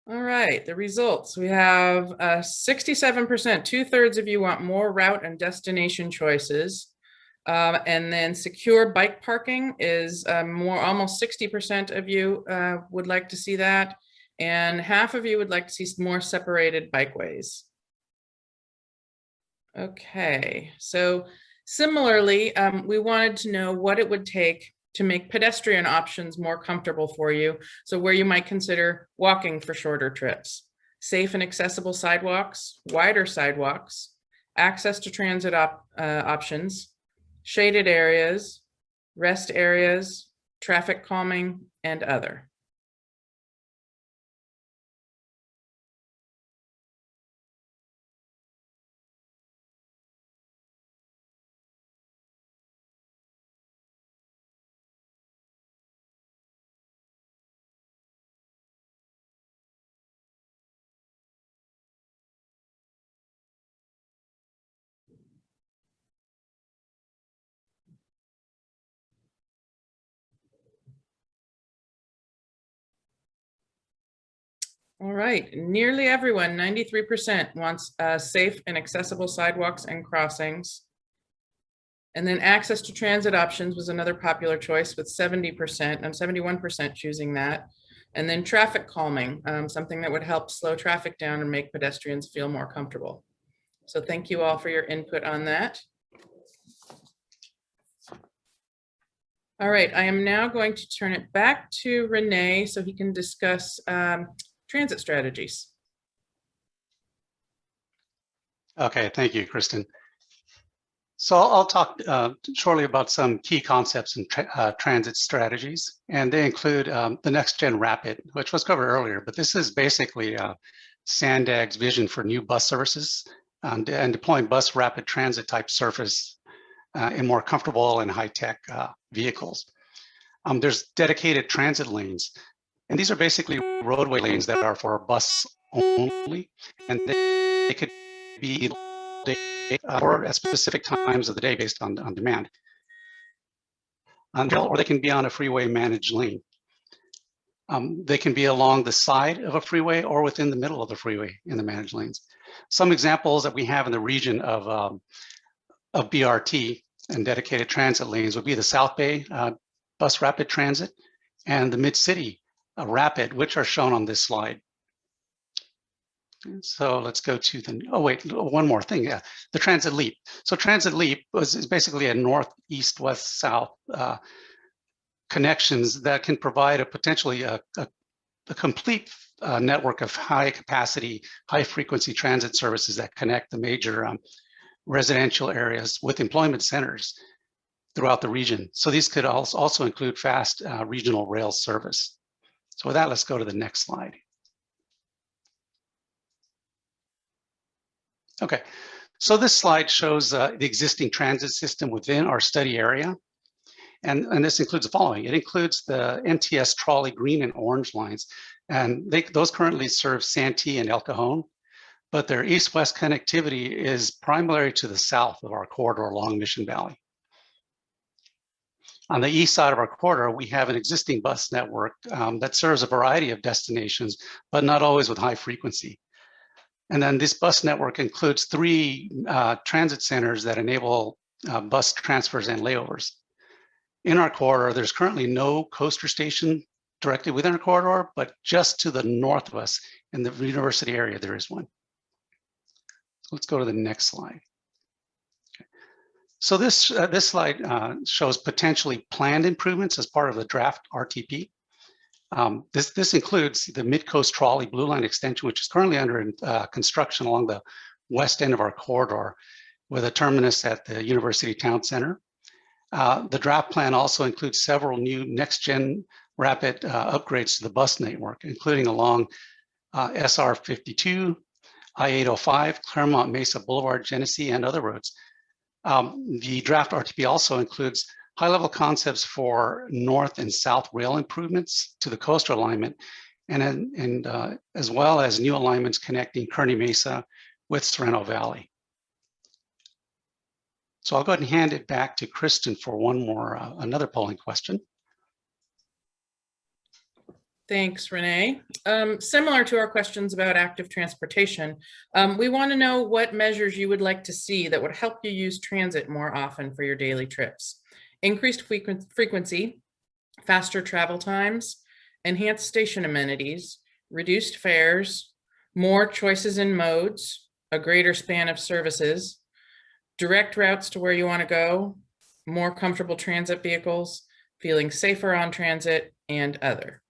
Speaker 1: All right, the results. We have 67%, 2/3 of you want more route and destination choices. And then secure bike parking is almost 60% of you would like to see that. And half of you would like to see more separated bikeways. Okay, so similarly, we wanted to know what it would take to make pedestrian options more comfortable for you. So where you might consider walking for shorter trips, safe and accessible sidewalks, wider sidewalks, access to transit options, shaded areas, rest areas, traffic calming, and other. All right, nearly everyone, 93% wants safe and accessible sidewalks and crossings. And then access to transit options was another popular choice with 70% and 71% choosing that. And then traffic calming, something that would help slow traffic down and make pedestrians feel more comfortable. So thank you all for your input on that. All right, I am now going to turn it back to Renee so he can discuss transit strategies.
Speaker 6: Okay, thank you, Kristen. So I'll talk shortly about some key concepts in transit strategies, and they include the next gen rapid, which was covered earlier, but this is basically SANDAG's vision for new bus services and deploying bus rapid transit type surface in more comfortable and high-tech vehicles. There's dedicated transit lanes, and these are basically roadway lanes that are for bus only, and they could be or at specific times of the day based on demand. Or they can be on a freeway managed lane. They can be along the side of a freeway or within the middle of the freeway in the managed lanes. Some examples that we have in the region of BRT and dedicated transit lanes would be the South Bay Bus Rapid Transit and the Mid-City Rapid, which are shown on this slide. So let's go to the, oh wait, one more thing, yeah, the Transit Leap. So Transit Leap is basically a northeast, west, south connections that can provide a potentially a complete network of high capacity, high frequency transit services that connect the major residential areas with employment centers throughout the region. So these could also include fast regional rail service. So with that, let's go to the next slide. Okay, so this slide shows the existing transit system within our study area. And this includes the following. It includes the MTS trolley green and orange lines. And those currently serve Santee and El Cajon, but their east-west connectivity is primarily to the south of our corridor along Mission Valley. On the east side of our corridor, we have an existing bus network that serves a variety of destinations, but not always with high frequency. And then this bus network includes 3 transit centers that enable bus transfers and layovers. In our corridor, there's currently no coaster station directly within our corridor, but just to the north of us in the university area, there is one. So let's go to the next slide. Okay. So this slide shows potentially planned improvements as part of the draft RTP. This includes the Mid-Coast Trolley Blue Line extension, which is currently under construction along the west end of our corridor with a terminus at the University Town Center. The draft plan also includes several new next-gen rapid upgrades to the bus network, including along SR 52, I-805, Claremont Mesa Boulevard, Genesee, and other roads. The draft RTP also includes high-level concepts for north and south rail improvements to the coastal alignment, and as well as new alignments connecting Kearney Mesa with Sorrento Valley. So I'll go ahead and hand it back to Kristen for one more, another polling question.
Speaker 1: Thanks, Renee. Similar to our questions about active transportation, we want to know what measures you would like to see that would help you use transit more often for your daily trips. Increased frequency, faster travel times, enhanced station amenities, reduced fares, more choices in modes, a greater span of services, direct routes to where you want to go, more comfortable transit vehicles, feeling safer on transit, and other.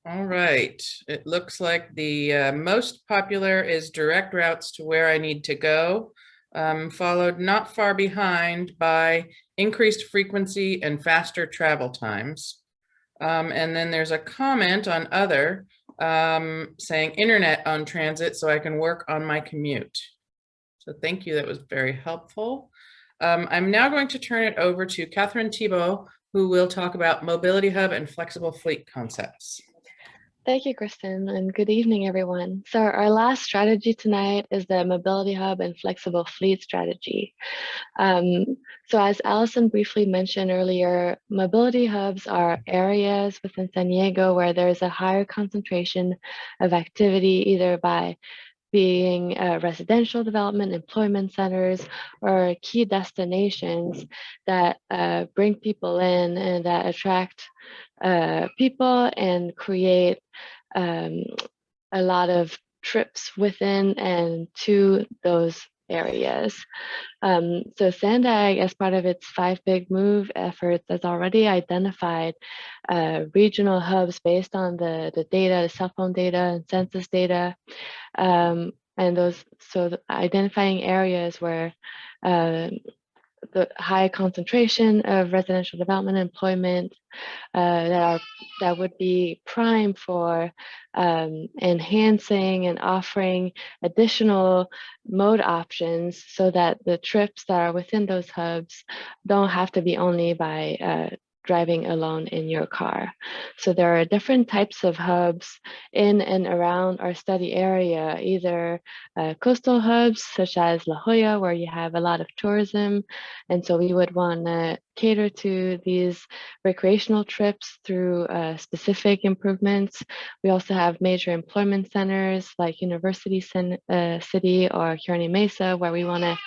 Speaker 1: All right, it looks like the most popular is direct routes to where I need to go, followed not far behind by increased frequency and faster travel times. And then there's a comment on other saying internet on transit so I can work on my commute. So thank you, that was very helpful. I'm now going to turn it over to Catherine Thibault, who will talk about mobility hub and flexible fleet concepts.
Speaker 8: Thank you, Kristen, and good evening, everyone. So our last strategy tonight is the Mobility Hub and Flexible Fleet strategy. So as Allison briefly mentioned earlier, mobility hubs are areas within San Diego where there's a higher concentration of activity, either by being residential development, employment centers, or key destinations that bring people in and that attract people and create a lot of trips within and to those areas. So SANDAG, as part of its 5 Big Move efforts, has already identified regional hubs based on the data, the cell phone data and census data. And those, so identifying areas where the high concentration of residential development employment that would be prime for enhancing and offering additional mode options so that the trips that are within those hubs don't have to be only by driving alone in your car. So there are different types of hubs in and around our study area, either coastal hubs such as La Jolla, where you have a lot of tourism. And so we would want to cater to these recreational trips through specific improvements. We also have major employment centers like University City or Kearney Mesa, where we want to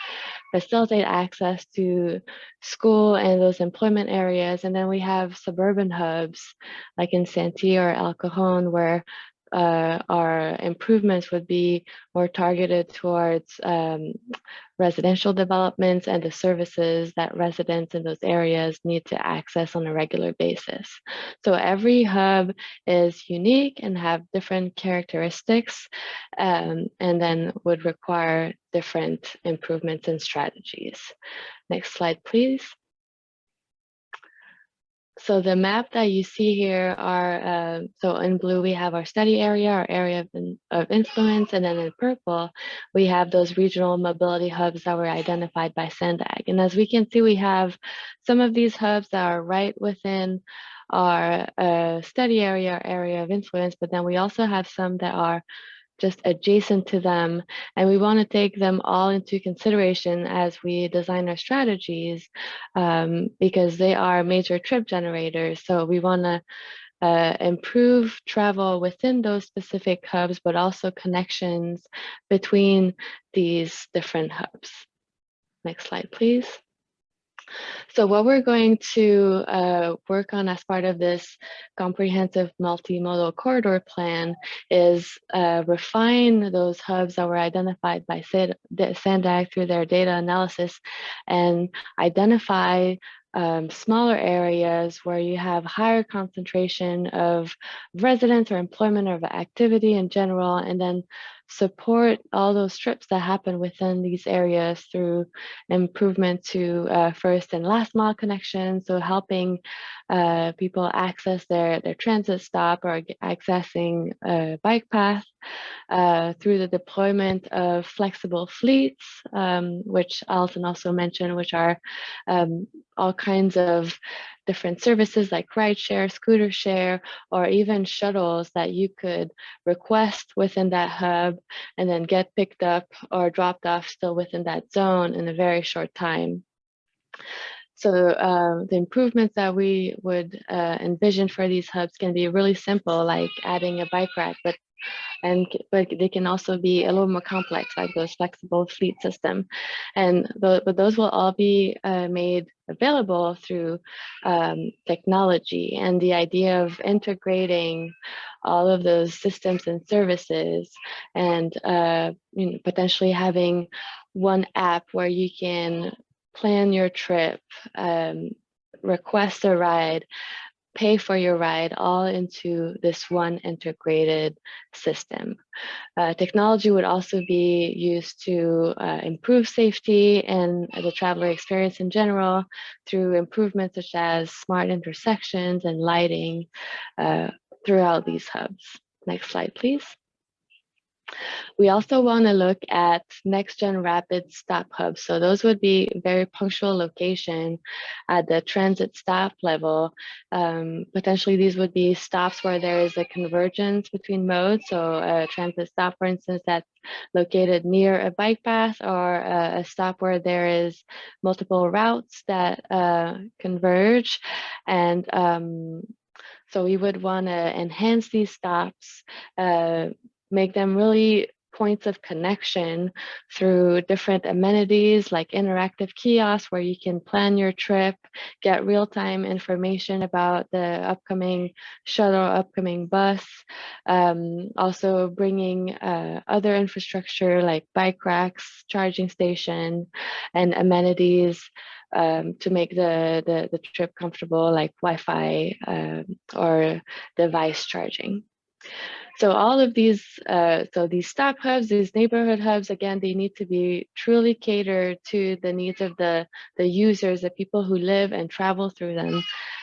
Speaker 8: facilitate access to school and those employment areas. And then we have suburban hubs like in Santee or El Cajon, where our improvements would be more targeted towards residential developments and the services that residents in those areas need to access on a regular basis. So every hub is unique and have different characteristics, and then would require different improvements and strategies. Next slide, please. So the map that you see here are, so in blue, we have our study area, our area of influence, and then in purple, we have those regional mobility hubs that were identified by SANDAG. And as we can see, we have some of these hubs that are right within our study area, our area of influence, but then we also have some that are just adjacent to them. And we want to take them all into consideration as we design our strategies, because they are major trip generators. So we want to improve travel within those specific hubs, but also connections between these different hubs. Next slide, please. So what we're going to work on as part of this comprehensive multimodal corridor plan is refine those hubs that were identified by SANDAG through their data analysis and identify smaller areas where you have higher concentration of residents or employment or activity in general, and then support all those trips that happen within these areas through improvement to first and last mile connections, so helping people access their transit stop or accessing a bike path, through the deployment of flexible fleets, which Alison also mentioned, which are all kinds of different services like rideshare, scooter share, or even shuttles that you could request within that hub and then get picked up or dropped off still within that zone in a very short time. So the improvements that we would envision for these hubs can be really simple, like adding a bike rack, but they can also be a little more complex, like those flexible fleet system. And but those will all be made available through technology, and the idea of integrating all of those systems and services, and potentially having one app where you can plan your trip, request a ride, pay for your ride, all into this one integrated system. Technology would also be used to improve safety and the traveler experience in general through improvements such as smart intersections and lighting throughout these hubs. Next slide, please. We also want to look at next-gen rapid stop hubs. So those would be very punctual location at the transit stop level. Potentially these would be stops where there is a convergence between modes. So a transit stop, for instance, that's located near a bike path, or a stop where there is multiple routes that converge. And so we would want to enhance these stops, make them really points of connection through different amenities like interactive kiosks where you can plan your trip, get real-time information about the upcoming shuttle, upcoming bus, also bringing other infrastructure like bike racks, charging station, and amenities to make the trip comfortable, like Wi-Fi or device charging. So all of these, so these stop hubs, these neighborhood hubs, again, they need to be truly catered to the needs of the users, the people who live and travel through them.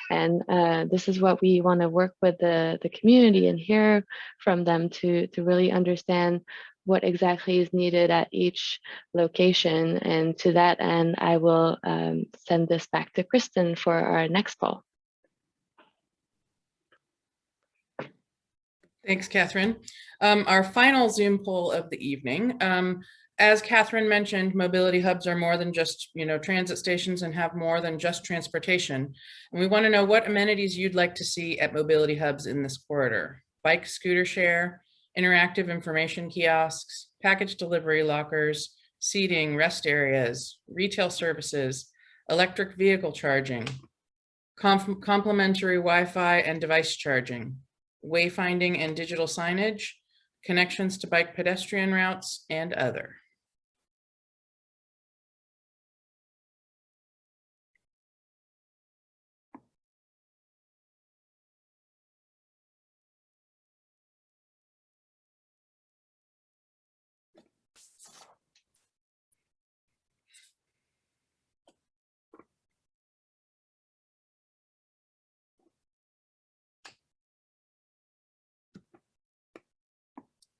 Speaker 8: And this is what we want to work with the community and hear from them to really understand what exactly is needed at each location. And to that end, I will send this back to Kristen for our next poll.
Speaker 1: Thanks, Catherine. Our final Zoom poll of the evening. As Catherine mentioned, mobility hubs are more than just, transit stations and have more than just transportation. And we want to know what amenities you'd like to see at mobility hubs in this corridor. Bike, scooter share, interactive information kiosks, package delivery lockers, seating, rest areas, retail services, electric vehicle charging, complimentary Wi-Fi and device charging, wayfinding and digital signage, connections to bike pedestrian routes, and other.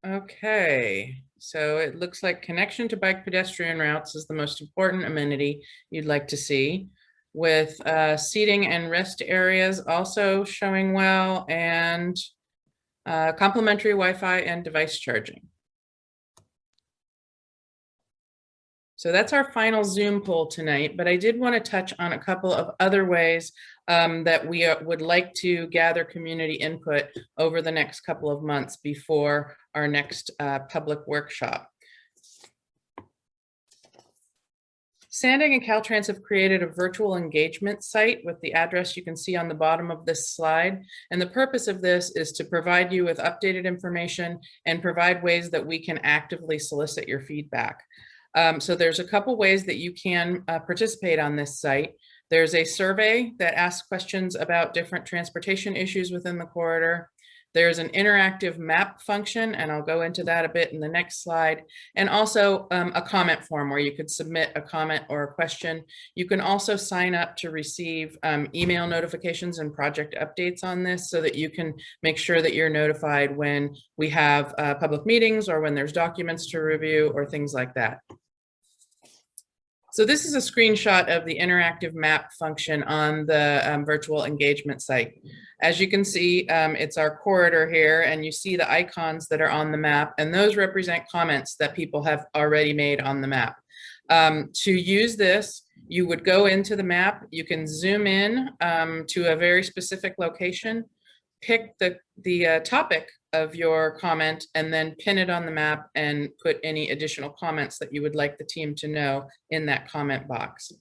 Speaker 1: Okay, so it looks like connection to bike pedestrian routes is the most important amenity you'd like to see, with seating and rest areas also showing well, and complimentary Wi-Fi and device charging. So that's our final Zoom poll tonight, but I did want to touch on a couple of other ways that we would like to gather community input over the next couple of months before our next public workshop. SANDAG and Caltrans have created a virtual engagement site with the address you can see on the bottom of this slide. And the purpose of this is to provide you with updated information and provide ways that we can actively solicit your feedback. So there's a couple ways that you can participate on this site. There's a survey that asks questions about different transportation issues within the corridor. There's an interactive map function, and I'll go into that a bit in the next slide. And also a comment form where you could submit a comment or a question. You can also sign up to receive email notifications and project updates on this so that you can make sure that you're notified when we have public meetings or when there's documents to review or things like that. So this is a screenshot of the interactive map function on the virtual engagement site. As you can see, it's our corridor here, and you see the icons that are on the map, and those represent comments that people have already made on the map. To use this, you would go into the map, you can zoom in to a very specific location, pick the topic of your comment, and then pin it on the map and put any additional comments that you would like the team to know in that comment box.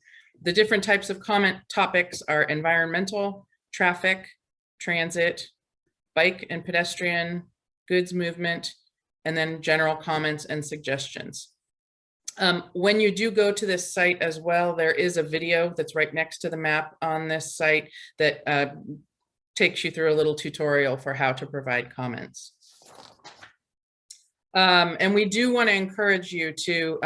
Speaker 1: The different types of comment topics are environmental, traffic, transit, bike and pedestrian, goods movement, and then general comments and suggestions. When you do go to this site as well, there is a video that's right next to the map on this site that takes you through a little tutorial for how to provide comments. And we do want to encourage you to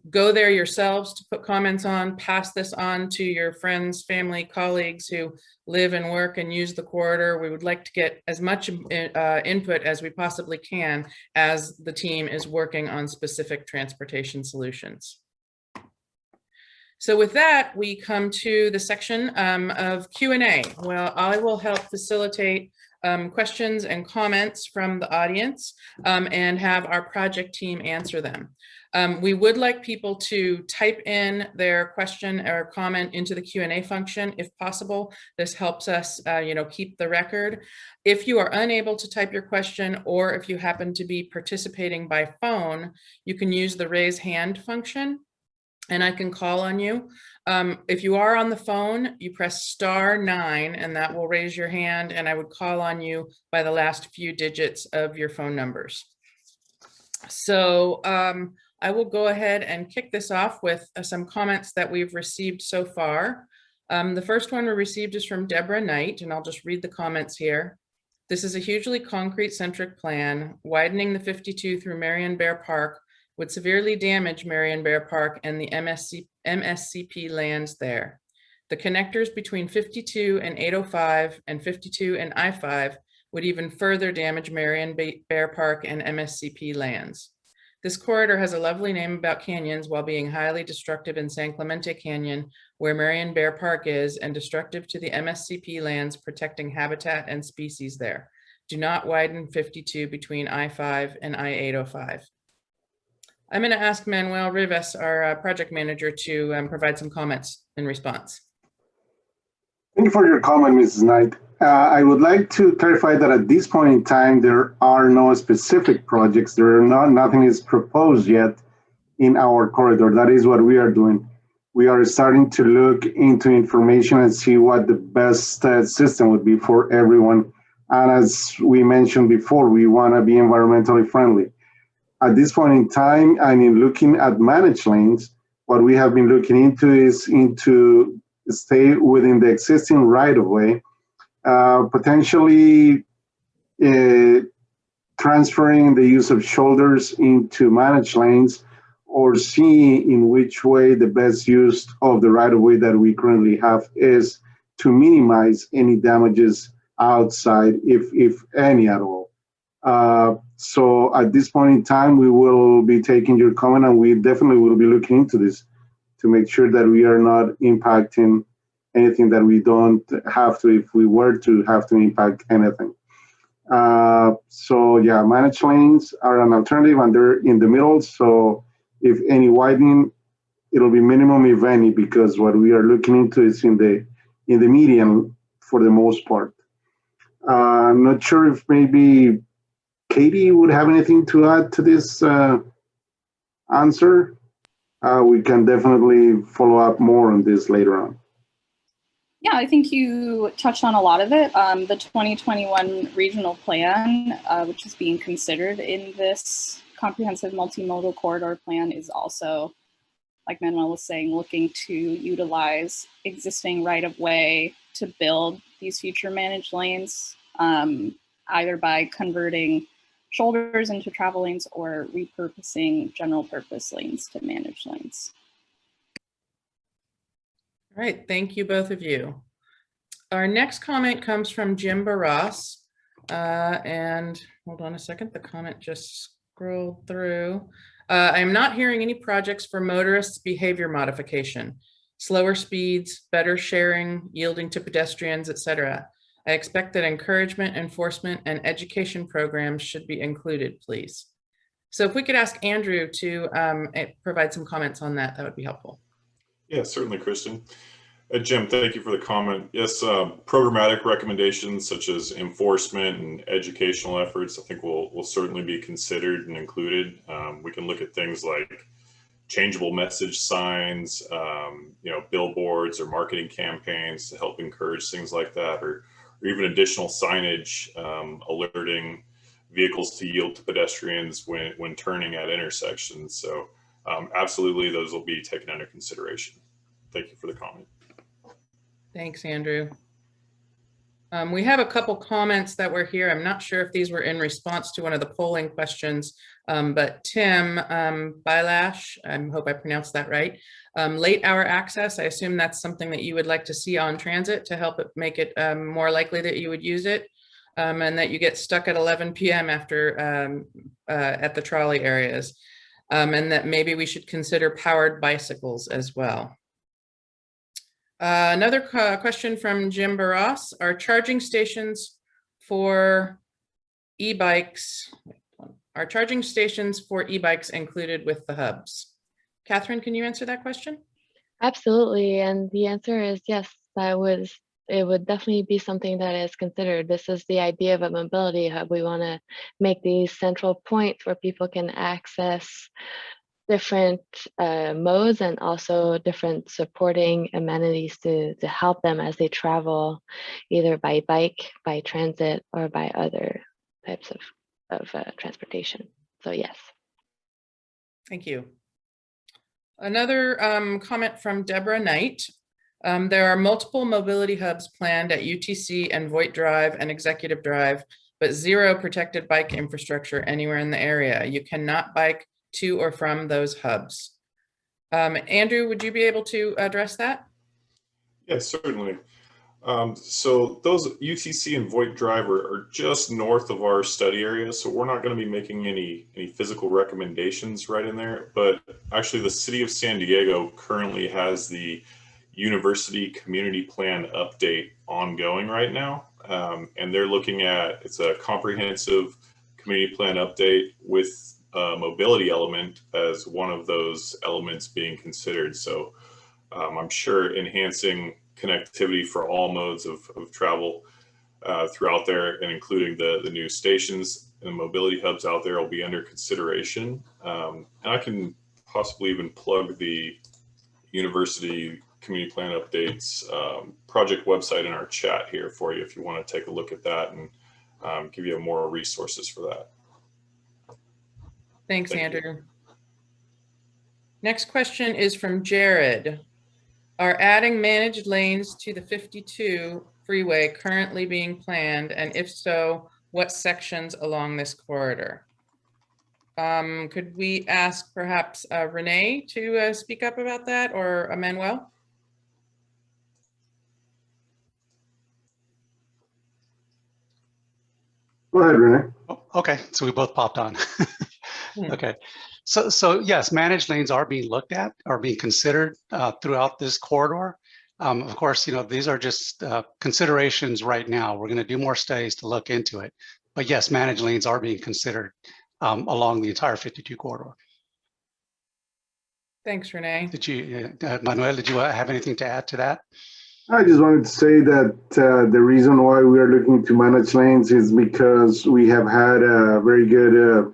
Speaker 1: go there yourselves to put comments on, pass this on to your friends, family, colleagues who live and work and use the corridor. We would like to get as much input as we possibly can as the team is working on specific transportation solutions. So with that, we come to the section of Q&A. Well, I will help facilitate questions and comments from the audience and have our project team answer them. We would like people to type in their question or comment into the Q&A function if possible. This helps us keep the record. If you are unable to type your question, or if you happen to be participating by phone, you can use the raise hand function, and I can call on you. If you are on the phone, you press *9, and that will raise your hand, and I would call on you by the last few digits of your phone numbers. So I will go ahead and kick this off with some comments that we've received so far. The first one we received is from Deborah Knight, and I'll just read the comments here. This is a hugely concrete-centric plan, widening the 52 through Marion Bear Park would severely damage Marion Bear Park and the MSCP lands there. The connectors between 52 and 805 and 52 and I-5 would even further damage Marion Bear Park and MSCP lands. This corridor has a lovely name about canyons while being highly destructive in San Clemente Canyon, where Marion Bear Park is, and destructive to the MSCP lands, protecting habitat and species there. Do not widen 52 between I-5 and I-805. I'm going to ask Manuel Rivas, our project manager, to provide some comments in response.
Speaker 5: Thank you for your comment, Mrs. Knight. I would like to clarify that at this point in time, there are no specific projects. Nothing is proposed yet in our corridor. That is what we are doing. We are starting to look into information and see what the best system would be for everyone. And as we mentioned before, we want to be environmentally friendly. At this point in time, and in looking at managed lanes, what we have been looking into is into stay within the existing right-of-way, potentially transferring the use of shoulders into managed lanes, or see in which way the best use of the right-of-way that we currently have is to minimize any damages outside, if any at all. So at this point in time, we will be taking your comment, and we definitely will be looking into this to make sure that we are not impacting anything that we don't have to, if we were to have to impact anything. So yeah, managed lanes are an alternative, and they're in the middle. So if any widening, it'll be minimum, if any, because what we are looking into is in the median for the most part. I'm not sure if maybe Katie would have anything to add to this answer. We can definitely follow up more on this later on.
Speaker 4: Yeah, I think you touched on a lot of it. The 2021 regional plan, which is being considered in this comprehensive multimodal corridor plan, is also, like Manuel was saying, looking to utilize existing right-of-way to build these future managed lanes, either by converting shoulders into travel lanes or repurposing general purpose lanes to managed lanes.
Speaker 1: All right, thank you, both of you. Our next comment comes from Jim Barras. And hold on a second, the comment just scrolled through. I am not hearing any projects for motorists' behavior modification, slower speeds, better sharing, yielding to pedestrians, etc. I expect that encouragement, enforcement, and education programs should be included, please. So if we could ask Andrew to provide some comments on that, that would be helpful.
Speaker 7: Yeah, certainly, Kristen. Jim, thank you for the comment. Yes, programmatic recommendations such as enforcement and educational efforts, I think will certainly be considered and included. We can look at things like changeable message signs, billboards or marketing campaigns to help encourage things like that, or even additional signage alerting vehicles to yield to pedestrians when turning at intersections. So absolutely, those will be taken under consideration. Thank you for the comment.
Speaker 1: Thanks, Andrew. We have a couple comments that were here. I'm not sure if these were in response to one of the polling questions, but Tim Bilash, I hope I pronounced that right. Late hour access, I assume that's something that you would like to see on transit to help it make it more likely that you would use it, and that you get stuck at 11 p.m. after at the trolley areas, and that maybe we should consider powered bicycles as well. Another question from Jim Barras. Are charging stations for e-bikes, included with the hubs? Catherine, can you answer that question?
Speaker 8: Absolutely, and the answer is yes. It would definitely be something that is considered. This is the idea of a mobility hub. We want to make these central points where people can access different modes and also different supporting amenities to help them as they travel, either by bike, by transit, or by other types of transportation. So yes.
Speaker 1: Thank you. Another comment from Deborah Knight. There are multiple mobility hubs planned at UTC and Voight Drive and Executive Drive, but zero protected bike infrastructure anywhere in the area. You cannot bike to or from those hubs. Andrew, would you be able to address that?
Speaker 7: Yes, certainly. So those UTC and Voight Drive are just north of our study area, so we're not going to be making any physical recommendations right in there. But actually, the city of San Diego currently has the University Community Plan update ongoing right now. and they're looking at, it's a comprehensive community plan update with a mobility element as one of those elements being considered. So I'm sure enhancing connectivity for all modes of travel throughout there, and including the new stations and mobility hubs out there will be under consideration. And I can possibly even plug the University Community Plan Updates project website in our chat here for you if you want to take a look at that and give you more resources for that.
Speaker 1: Thanks,
Speaker 7: Thank you.
Speaker 1: Andrew. Next question is from Jared. Are adding managed lanes to the 52 freeway currently being planned? And if so, what sections along this corridor? Could we ask perhaps Renee to speak up about that, or Manuel?
Speaker 5: Go ahead, Renee.
Speaker 6: Oh, okay, so we both popped on.
Speaker 1: Hmm.
Speaker 6: Okay, so yes, managed lanes are being looked at, are being considered throughout this corridor. Of course, these are just considerations right now. We're going to do more studies to look into it. But yes, managed lanes are being considered along the entire 52 corridor.
Speaker 1: Thanks, Renee.
Speaker 6: Did you, Manuel, did you have anything to add to that?
Speaker 5: I just wanted to say that the reason why we are looking to manage lanes is because we have had a very good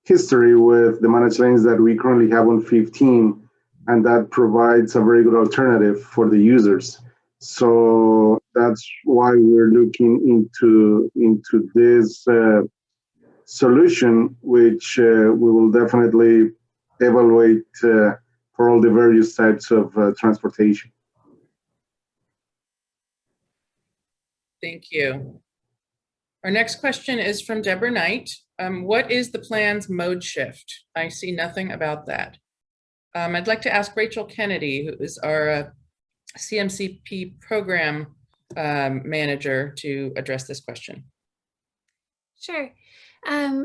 Speaker 5: history with the managed lanes that we currently have on 15, and that provides a very good alternative for the users. So that's why we're looking into this solution, which we will definitely evaluate for all the various types of transportation.
Speaker 1: Thank you. Our next question is from Deborah Knight. What is the plan's mode shift? I see nothing about that. I'd like to ask Rachel Kennedy, who is our CMCP program manager, to address this question.
Speaker 9: Sure.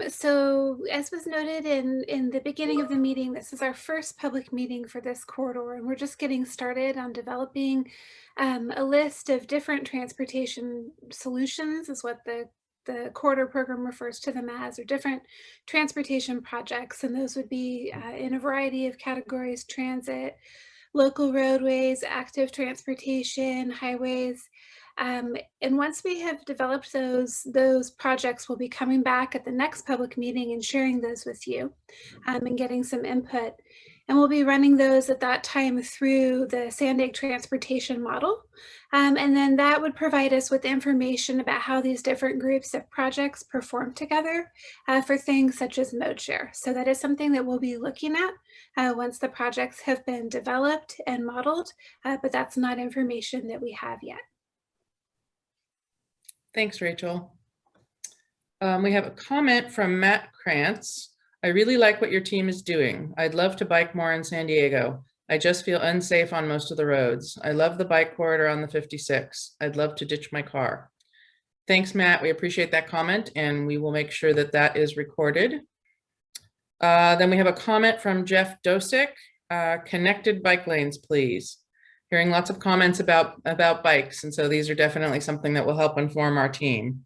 Speaker 9: So as was noted in the beginning of the meeting, this is our first public meeting for this corridor, and we're just getting started on developing a list of different transportation solutions, is what the corridor program refers to them as, or different transportation projects. And those would be in a variety of categories: transit, local roadways, active transportation, highways. And once we have developed those projects, we'll be coming back at the next public meeting and sharing those with you and getting some input. And we'll be running those at that time through the SANDAG transportation model. And then that would provide us with information about how these different groups of projects perform together for things such as mode share. So that is something that we'll be looking at once the projects have been developed and modeled, but that's not information that we have yet.
Speaker 1: Thanks, Rachel. We have a comment from Matt Krantz. I really like what your team is doing. I'd love to bike more in San Diego. I just feel unsafe on most of the roads. I love the bike corridor on the 56. I'd love to ditch my car. Thanks, Matt. We appreciate that comment, and we will make sure that that is recorded. Then we have a comment from Jeff Dosick. Connected bike lanes, please. Hearing lots of comments about bikes, and so these are definitely something that will help inform our team.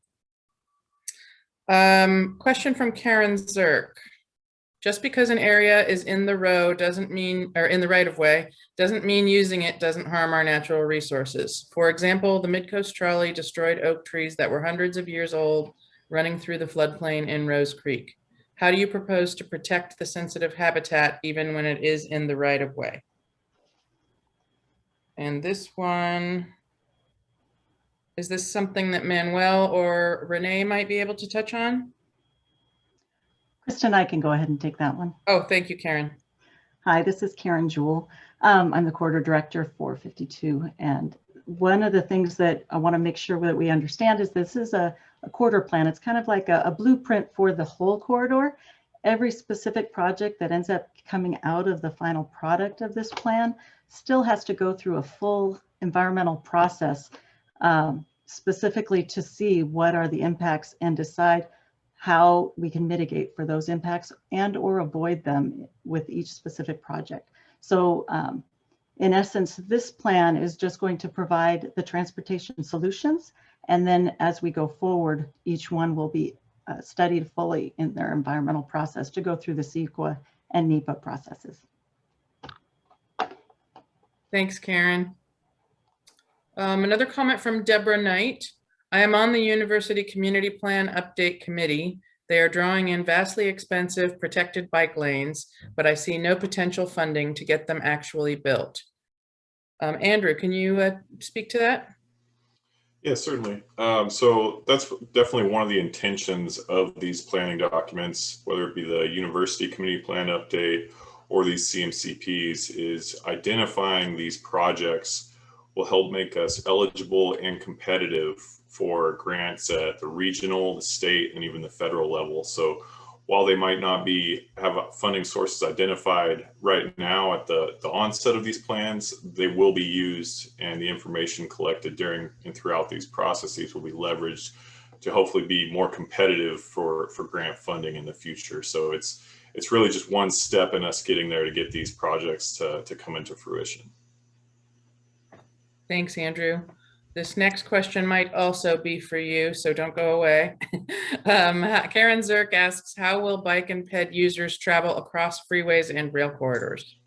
Speaker 1: Question from Karen Zirk. Just because an area is in the road doesn't mean, or in the right of way, doesn't mean using it doesn't harm our natural resources. For example, the Midcoast Trolley destroyed oak trees that were hundreds of years old running through the floodplain in Rose Creek. How do you propose to protect the sensitive habitat even when it is in the right of way? And this one, is this something that Manuel or Renee might be able to touch on?
Speaker 10: Kristen, I can go ahead and take that one.
Speaker 1: Oh, thank you, Karen.
Speaker 10: Hi, this is Karen Jewell. I'm the corridor director for 52. And one of the things that I want to make sure that we understand is this is a corridor plan. It's kind of like a blueprint for the whole corridor. Every specific project that ends up coming out of the final product of this plan still has to go through a full environmental process, specifically to see what are the impacts and decide how we can mitigate for those impacts and or avoid them with each specific project. So in essence, this plan is just going to provide the transportation solutions And then as we go forward, each one will be studied fully in their environmental process to go through the CEQA and NEPA processes.
Speaker 1: Thanks, Karen. Another comment from Deborah Knight. I am on the University Community Plan Update Committee. They are drawing in vastly expensive protected bike lanes, but I see no potential funding to get them actually built. Andrew, can you speak to that?
Speaker 7: Yeah, certainly. So that's definitely one of the intentions of these planning documents, whether it be the University Community Plan Update or these CMCPs, is identifying these projects will help make us eligible and competitive for grants at the regional, the state, and even the federal level. So while they might not have funding sources identified right now at the onset of these plans, they will be used, and the information collected during and throughout these processes will be leveraged to hopefully be more competitive for grant funding in the future. So it's really just one step in us getting there to get these projects to come into fruition.
Speaker 1: Thanks, Andrew. This next question might also be for you, so don't go away. Karen Zirk asks, how will bike and ped users travel across freeways and rail corridors?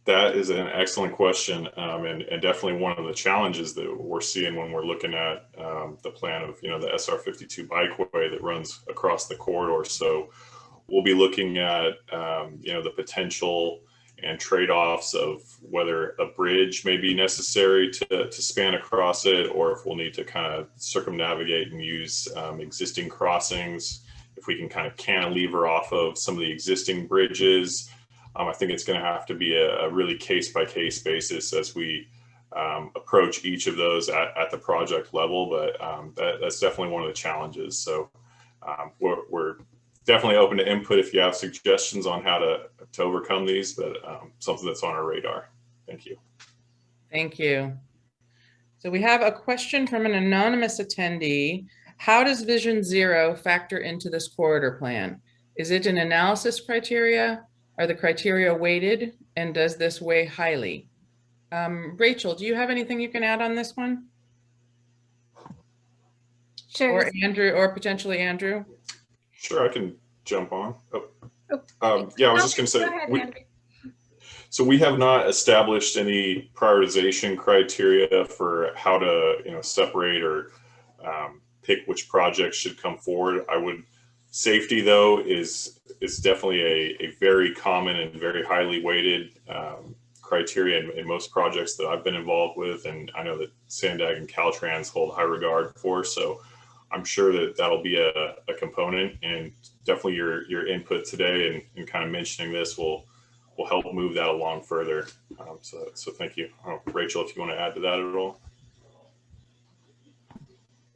Speaker 7: That is an excellent question, and definitely one of the challenges that we're seeing when we're looking at the plan of, the SR52 bikeway that runs across the corridor. So we'll be looking at, the potential and trade-offs of whether a bridge may be necessary to span across it, or if we'll need to kind of circumnavigate and use existing crossings, if we can kind of cantilever off of some of the existing bridges. I think it's going to have to be a really case-by-case basis as we approach each of those at the project level, but that's definitely one of the challenges. So we're definitely open to input if you have suggestions on how to overcome these, but something that's on our radar. Thank you.
Speaker 1: Thank you. So we have a question from an anonymous attendee. How does Vision Zero factor into this corridor plan? Is it an analysis criteria? Are the criteria weighted? And does this weigh highly? Rachel, do you have anything you can add on this one?
Speaker 9: Sure.
Speaker 1: Or Andrew, or potentially Andrew?
Speaker 7: Sure, I can jump on. Yeah, I was just going to say, so we have not established any prioritization criteria for how to, separate or pick which projects should come forward. Safety though is definitely a very common and very highly weighted criteria in most projects that I've been involved with, and I know that SANDAG and Caltrans hold high regard for. So I'm sure that that'll be a component, and definitely your input today and kind of mentioning this will help move that along further. So thank you. Rachel, if you want to add to that at all.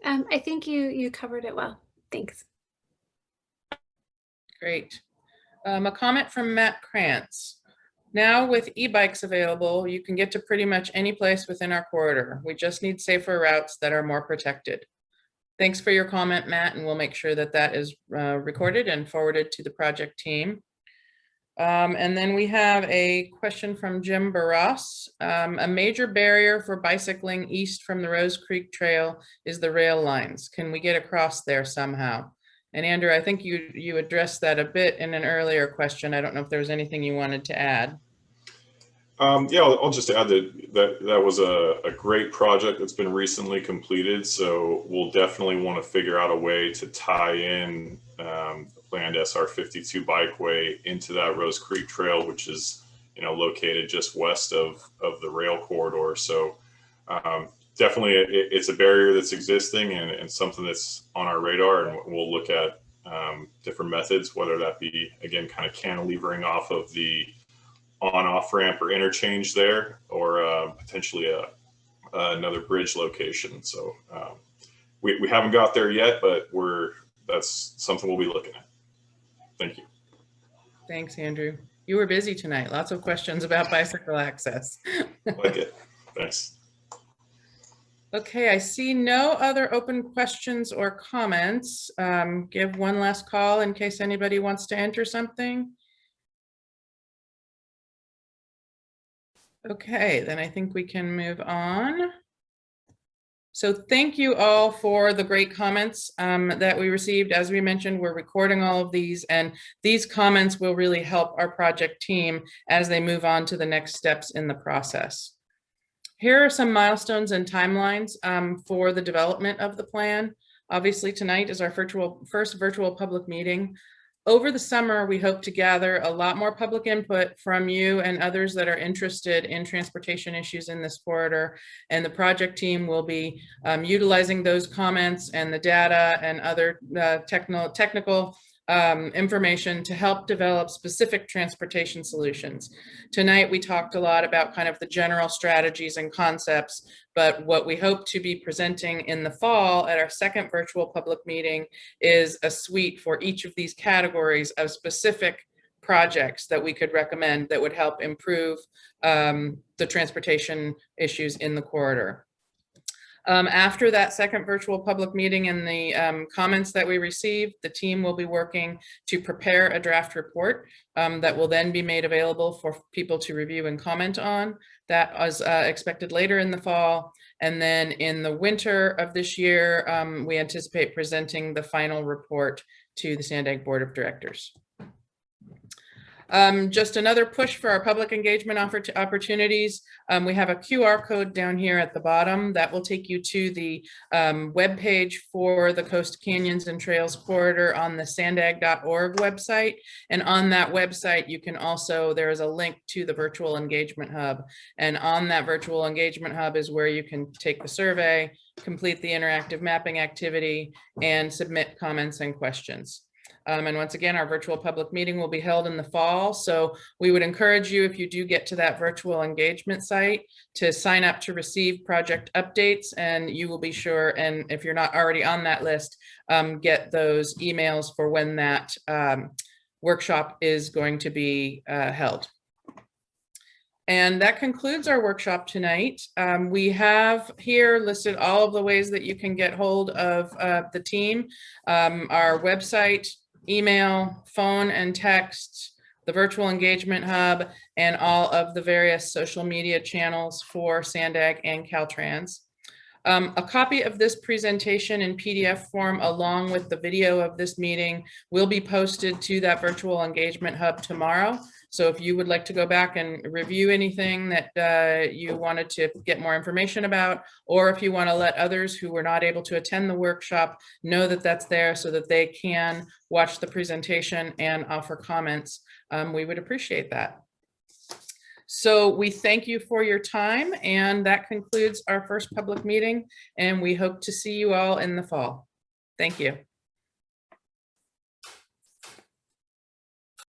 Speaker 9: I think you covered it well. Thanks.
Speaker 1: Great. A comment from Matt Krantz. Now with e-bikes available, you can get to pretty much any place within our corridor. We just need safer routes that are more protected. Thanks for your comment, Matt, and we'll make sure that that is recorded and forwarded to the project team. And then we have a question from Jim Barras. A major barrier for bicycling east from the Rose Creek Trail is the rail lines. Can we get across there somehow? And Andrew, I think you addressed that a bit in an earlier question. I don't know if there was anything you wanted to add.
Speaker 7: Yeah, I'll just add that was a great project that's been recently completed. So we'll definitely want to figure out a way to tie in the planned SR52 bikeway into that Rose Creek Trail, which is located just west of the rail corridor. So definitely it's a barrier that's existing and something that's on our radar, and we'll look at different methods, whether that be, again, kind of cantilevering off of the on-off ramp or interchange there, or potentially another bridge location. So we haven't got there yet, but that's something we'll be looking at. Thank you.
Speaker 1: Thanks, Andrew. You were busy tonight. Lots of questions about bicycle access.
Speaker 7: Like it. Thanks.
Speaker 1: Okay, I see no other open questions or comments. Give one last call in case anybody wants to enter something. Okay, then I think we can move on So thank you all for the great comments that we received. As we mentioned, we're recording all of these, and these comments will really help our project team as they move on to the next steps in the process. Here are some milestones and timelines for the development of the plan. Obviously, tonight is our first virtual public meeting. Over the summer, we hope to gather a lot more public input from you and others that are interested in transportation issues in this corridor. And the project team will be utilizing those comments and the data and other technical information to help develop specific transportation solutions. Tonight, we talked a lot about kind of the general strategies and concepts, but what we hope to be presenting in the fall at our second virtual public meeting is a suite for each of these categories of specific projects that we could recommend that would help improve the transportation issues in the corridor. After that second virtual public meeting and the comments that we received, the team will be working to prepare a draft report that will then be made available for people to review and comment on. That is expected later in the fall. And then in the winter of this year, we anticipate presenting the final report to the SANDAG Board of Directors. Just another push for our public engagement opportunities. We have a QR code down here at the bottom that will take you to the webpage for the Coast Canyons and Trails Corridor on the sandag.org website. And on that website, you can also, there is a link to the virtual engagement hub. And on that virtual engagement hub is where you can take the survey, complete the interactive mapping activity, and submit comments and questions. And once again, our virtual public meeting will be held in the fall. So we would encourage you, if you do get to that virtual engagement site, to sign up to receive project updates, and you will be sure, and if you're not already on that list, get those emails for when that workshop is going to be held. And that concludes our workshop tonight. We have here listed all of the ways that you can get hold of the team, our website, email, phone and text, the virtual engagement hub, and all of the various social media channels for SANDAG and Caltrans. A copy of this presentation in PDF form, along with the video of this meeting, will be posted to that virtual engagement hub tomorrow. So if you would like to go back and review anything that you wanted to get more information about, or if you want to let others who were not able to attend the workshop know that that's there so that they can watch the presentation and offer comments, we would appreciate that. So we thank you for your time, and that concludes our first public meeting, and we hope to see you all in the fall. Thank you.